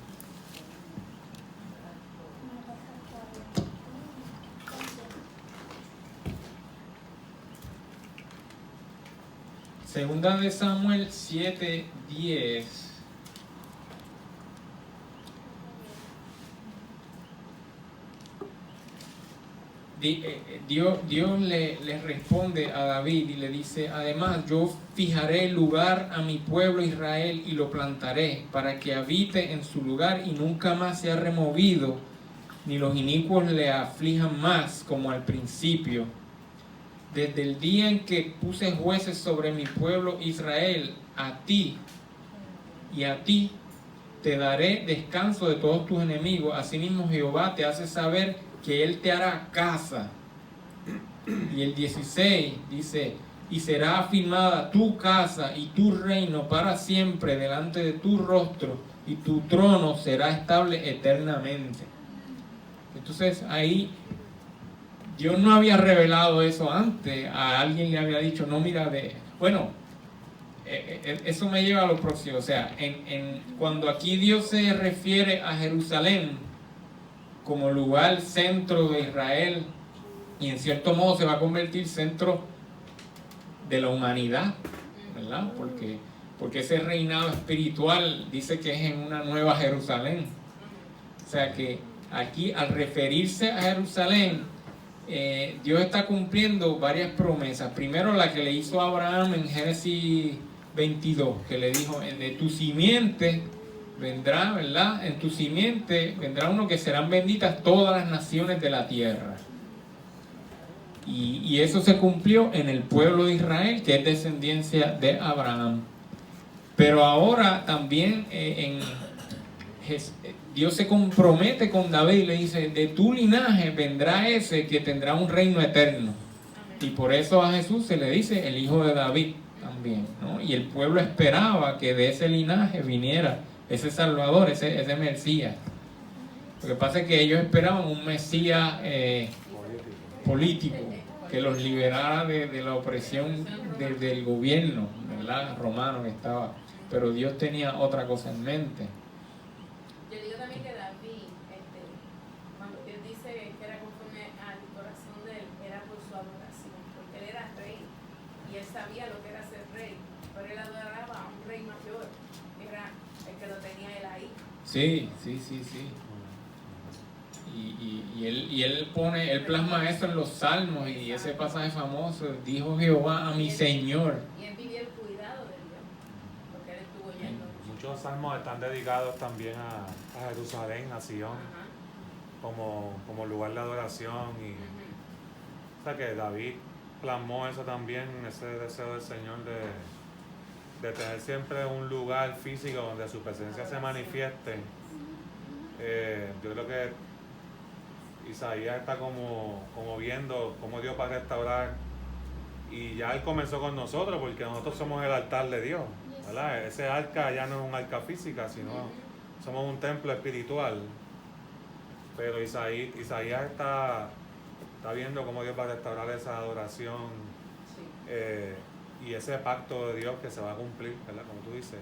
Segunda de Samuel 7:10. Dios le responde a David y le dice: además, yo fijaré lugar a mi pueblo Israel y lo plantaré para que habite en su lugar y nunca más sea removido, ni los inicuos le aflijan más como al principio. Desde el día en que puse jueces sobre mi pueblo Israel, a ti te daré descanso de todos tus enemigos. Asimismo Jehová te hace saber que él te hará casa. Y el 16 dice: y será afirmada tu casa y tu reino para siempre delante de tu rostro, y tu trono será estable eternamente. Entonces ahí Dios no había revelado eso antes. A alguien le había dicho: no, mira, eso me lleva a lo próximo. O sea, cuando aquí Dios se refiere a Jerusalén como lugar centro de Israel, y en cierto modo se va a convertir centro de la humanidad, ¿verdad? Porque ese reinado espiritual dice que es en una nueva Jerusalén. O sea que aquí, al referirse a Jerusalén, Dios está cumpliendo varias promesas. Primero, la que le hizo a Abraham en Génesis 22, que le dijo: de tu simiente vendrá, ¿verdad? En tu simiente vendrá uno que serán benditas todas las naciones de la tierra. Y eso se cumplió en el pueblo de Israel, que es descendencia de Abraham. Pero ahora también Dios se compromete con David y le dice: de tu linaje vendrá ese que tendrá un reino eterno. Y por eso a Jesús se le dice el hijo de David también, ¿no? Y el pueblo esperaba que de ese linaje viniera ese Salvador, ese Mesías. Lo que pasa es que ellos esperaban un Mesías político, que los liberara de la opresión del gobierno, ¿verdad?, romano que estaba. Pero Dios tenía otra cosa en mente. Yo digo también que David, cuando Dios dice que era conforme al corazón de él, era por su adoración, porque él era rey y él sabía lo que era ser rey, pero él adoraba a un rey mayor, que era el que lo tenía él ahí. Sí. Y él plasma eso en los salmos y ese pasaje famoso, dijo Jehová a mi Señor. Y él vivió el cuidado de Dios, porque él estuvo yendo. Muchos salmos están dedicados también a Jerusalén, a Sion, Ajá. como lugar de adoración. Y, o sea que David plasmó eso también, ese deseo del Señor de tener siempre un lugar físico donde su presencia se manifieste. Yo creo que Isaías está como viendo cómo Dios va a restaurar, y ya Él comenzó con nosotros porque nosotros somos el altar de Dios, ¿verdad? Ese arca ya no es un arca física, sino somos un templo espiritual. Pero Isaías está viendo cómo Dios va a restaurar esa adoración y ese pacto de Dios que se va a cumplir, ¿verdad? Como tú dices.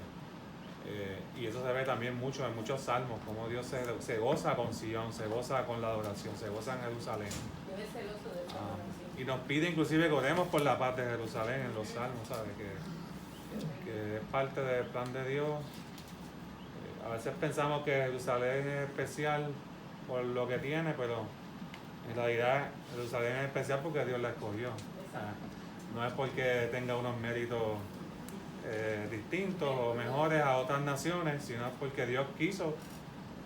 Y eso se ve también mucho en muchos salmos, como Dios se goza con Sion, se goza con la adoración, se goza en Jerusalén. Dios es celoso de su adoración. Y nos pide inclusive que oremos por la paz de Jerusalén en los salmos, ¿sabes? Que es parte del plan de Dios. A veces pensamos que Jerusalén es especial por lo que tiene, pero en realidad Jerusalén es especial porque Dios la escogió. No es porque tenga unos méritos distintos o mejores a otras naciones, sino porque Dios quiso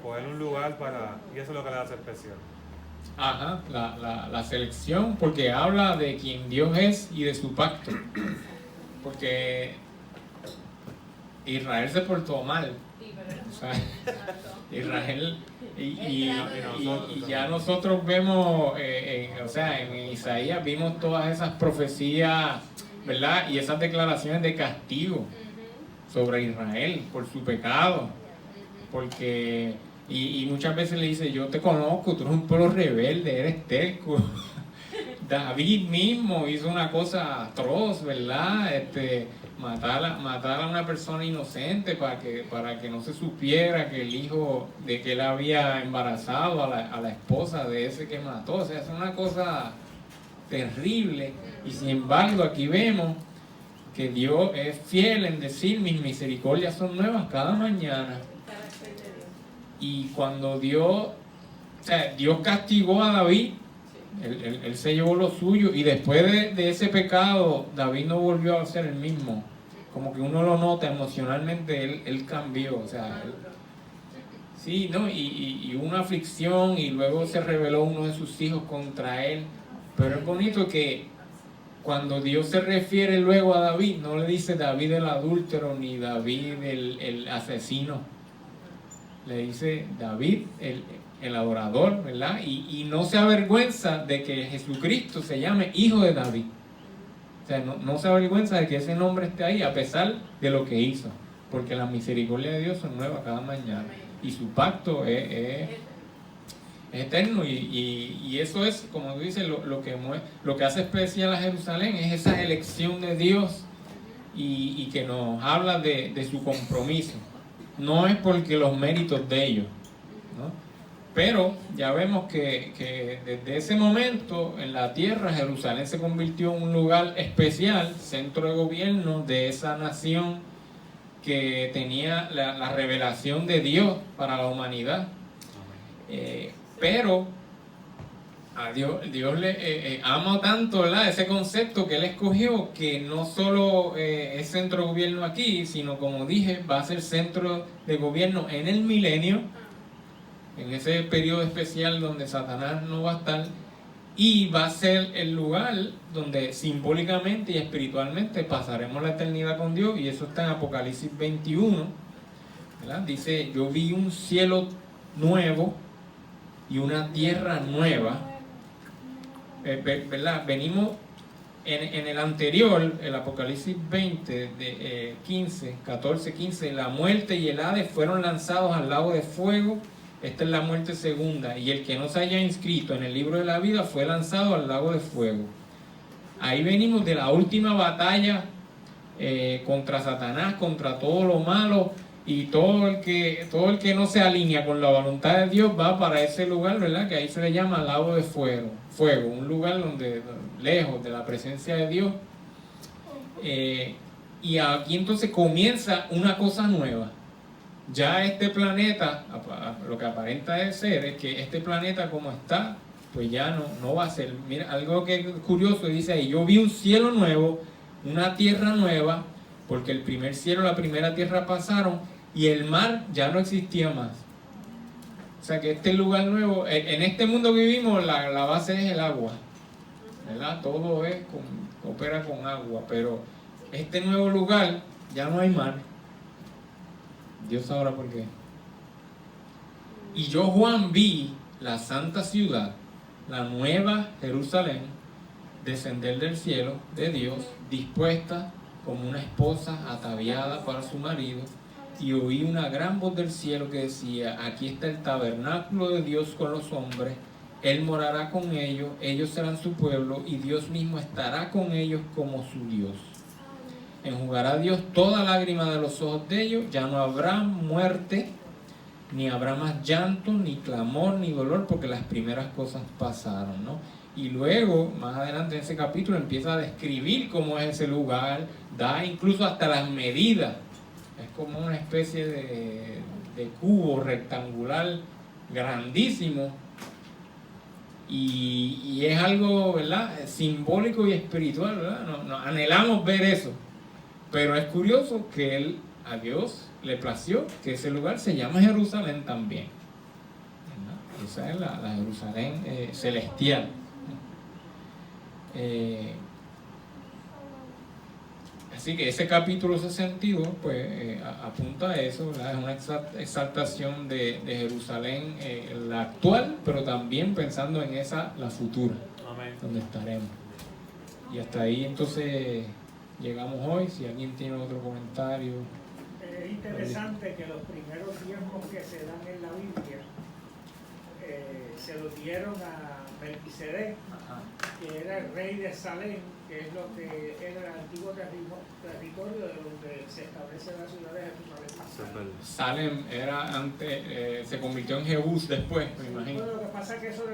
coger un lugar y eso es lo que le hace especial. Ajá, la selección, porque habla de quien Dios es y de su pacto. Porque Israel se portó mal. Sí, pero O sea, exacto. Israel y ya nosotros vemos, en Isaías vimos todas esas profecías, ¿verdad? Y esas declaraciones de castigo sobre Israel por su pecado, porque y muchas veces le dice: yo te conozco, tú eres un pueblo rebelde, eres terco. David mismo hizo una cosa atroz, ¿verdad? Matar a una persona inocente para que no se supiera que el hijo de que él había embarazado a la esposa de ese que mató. O sea, es una cosa terrible. Y sin embargo aquí vemos que Dios es fiel en decir: mis misericordias son nuevas cada mañana. El carácter de Dios. Y cuando Dios castigó a David, él se llevó lo suyo, y después de ese pecado David no volvió a ser el mismo. Como que uno lo nota emocionalmente, él cambió, o sea, sí, ¿no? Y una aflicción, y luego se rebeló uno de sus hijos contra él. Pero es bonito que cuando Dios se refiere luego a David, no le dice David el adúltero ni David el asesino, le dice David el adorador, ¿verdad? Y no se avergüenza de que Jesucristo se llame hijo de David. O sea, no se avergüenza de que ese nombre esté ahí a pesar de lo que hizo, porque las misericordias de Dios son nuevas cada mañana y su pacto es eterno, y eso es, como tú dices, lo que hace especial a Jerusalén es esa elección de Dios, y que nos habla de su compromiso. No es porque los méritos de ellos, ¿no? Pero ya vemos que desde ese momento en la tierra Jerusalén se convirtió en un lugar especial, centro de gobierno de esa nación que tenía la revelación de Dios para la humanidad. Pero a Dios le ama tanto, ¿verdad?, ese concepto que Él escogió, que no solo es centro de gobierno aquí, sino, como dije, va a ser centro de gobierno en el milenio, en ese periodo especial donde Satanás no va a estar, y va a ser el lugar donde simbólicamente y espiritualmente pasaremos la eternidad con Dios. Y eso está en Apocalipsis 21, ¿verdad? Dice: yo vi un cielo nuevo y una tierra nueva, ¿verdad? Venimos en el anterior, el Apocalipsis 20, 14, 15, la muerte y el Hades fueron lanzados al lago de fuego. Esta es la muerte segunda, y el que no se haya inscrito en el libro de la vida fue lanzado al lago de fuego. Ahí venimos de la última batalla contra Satanás, contra todo lo malo, y todo el que no se alinea con la voluntad de Dios va para ese lugar, ¿verdad? Que ahí se le llama lago de fuego, un lugar donde lejos de la presencia de Dios. Y aquí entonces comienza una cosa nueva. ya este planeta, lo que aparenta ser es que este planeta como está, pues ya no va a ser. Mira, algo que es curioso, dice ahí, yo vi un cielo nuevo, una tierra nueva, porque el primer cielo, la primera tierra pasaron y el mar ya no existía más. O sea que este lugar nuevo, en este mundo que vivimos, la base es el agua, ¿verdad? Todo opera con agua, pero este nuevo lugar ya no hay mar. Dios sabrá por qué. Y yo, Juan, vi la santa ciudad, la nueva Jerusalén, descender del cielo de Dios, dispuesta como una esposa ataviada para su marido, y oí una gran voz del cielo que decía: aquí está el tabernáculo de Dios con los hombres, Él morará con ellos, ellos serán su pueblo, y Dios mismo estará con ellos como su Dios. Enjugará Dios toda lágrima de los ojos de ellos, ya no habrá muerte, ni habrá más llanto, ni clamor, ni dolor, porque las primeras cosas pasaron, ¿no? Y luego, más adelante en ese capítulo, empieza a describir cómo es ese lugar, da incluso hasta las medidas. Es como una especie de cubo rectangular grandísimo, y es algo, ¿verdad?, simbólico y espiritual, ¿verdad? Anhelamos ver eso. Pero es curioso que a Dios le plació que ese lugar se llama Jerusalén también, ¿verdad? Esa es la Jerusalén celestial. Así que ese capítulo 62 pues apunta a eso, ¿verdad? Es una exaltación de Jerusalén, la actual, pero también pensando en la futura. Amén. Donde estaremos. Y hasta ahí entonces llegamos hoy. Si alguien tiene otro comentario. Es interesante que los primeros diezmos que se dan en la Biblia se los dieron a Melquisedec, que era el rey de Salem, que es lo que era el antiguo territorio de donde se establece la ciudad de Jerusalén. Salem era antes, se convirtió en Jebús después, me imagino. Lo que pasa es que eso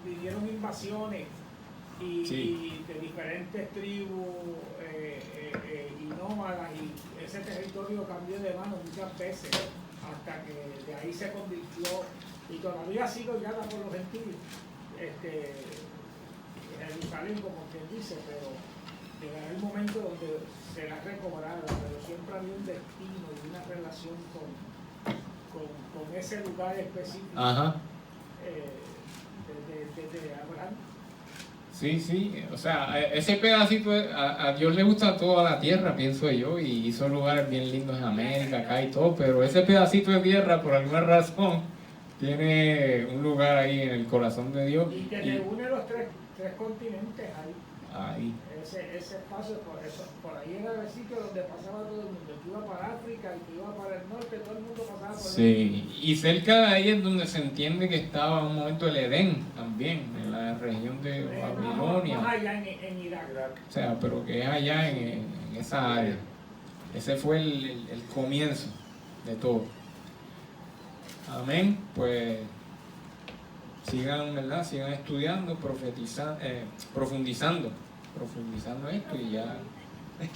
vinieron invasiones y de diferentes tribus y nómadas, y ese territorio cambió de mano muchas veces hasta que de ahí se convirtió, y todavía ha sido guiada por los gentiles, Jerusalén, como quien dice, pero llegará el momento donde será recobrada, pero siempre había un destino y una relación con ese lugar específico. Ajá. Desde Abraham. Sí, o sea, ese pedacito, a Dios le gusta toda la tierra, pienso yo, y hizo lugares bien lindos en América, acá y todo, pero ese pedacito de tierra, por alguna razón, tiene un lugar ahí en el corazón de Dios. Y que reúne los tres continentes ahí. Ese espacio, por ahí era el sitio donde pasaba todo el mundo. El que iba para África, el que iba para el norte, todo el mundo pasaba por ahí. Sí, y cerca de ahí es donde se entiende que estaba en un momento el Edén también, en la región de Babilonia. Más allá en Irak. O sea, pero que es allá en esa área. Ese fue el comienzo de todo. Amén. Pues sigan, ¿verdad? Sigan estudiando, profundizando esto, y ya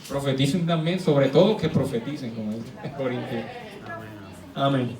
profeticen también, sobre todo que profeticen, como dice Corintios. Amén.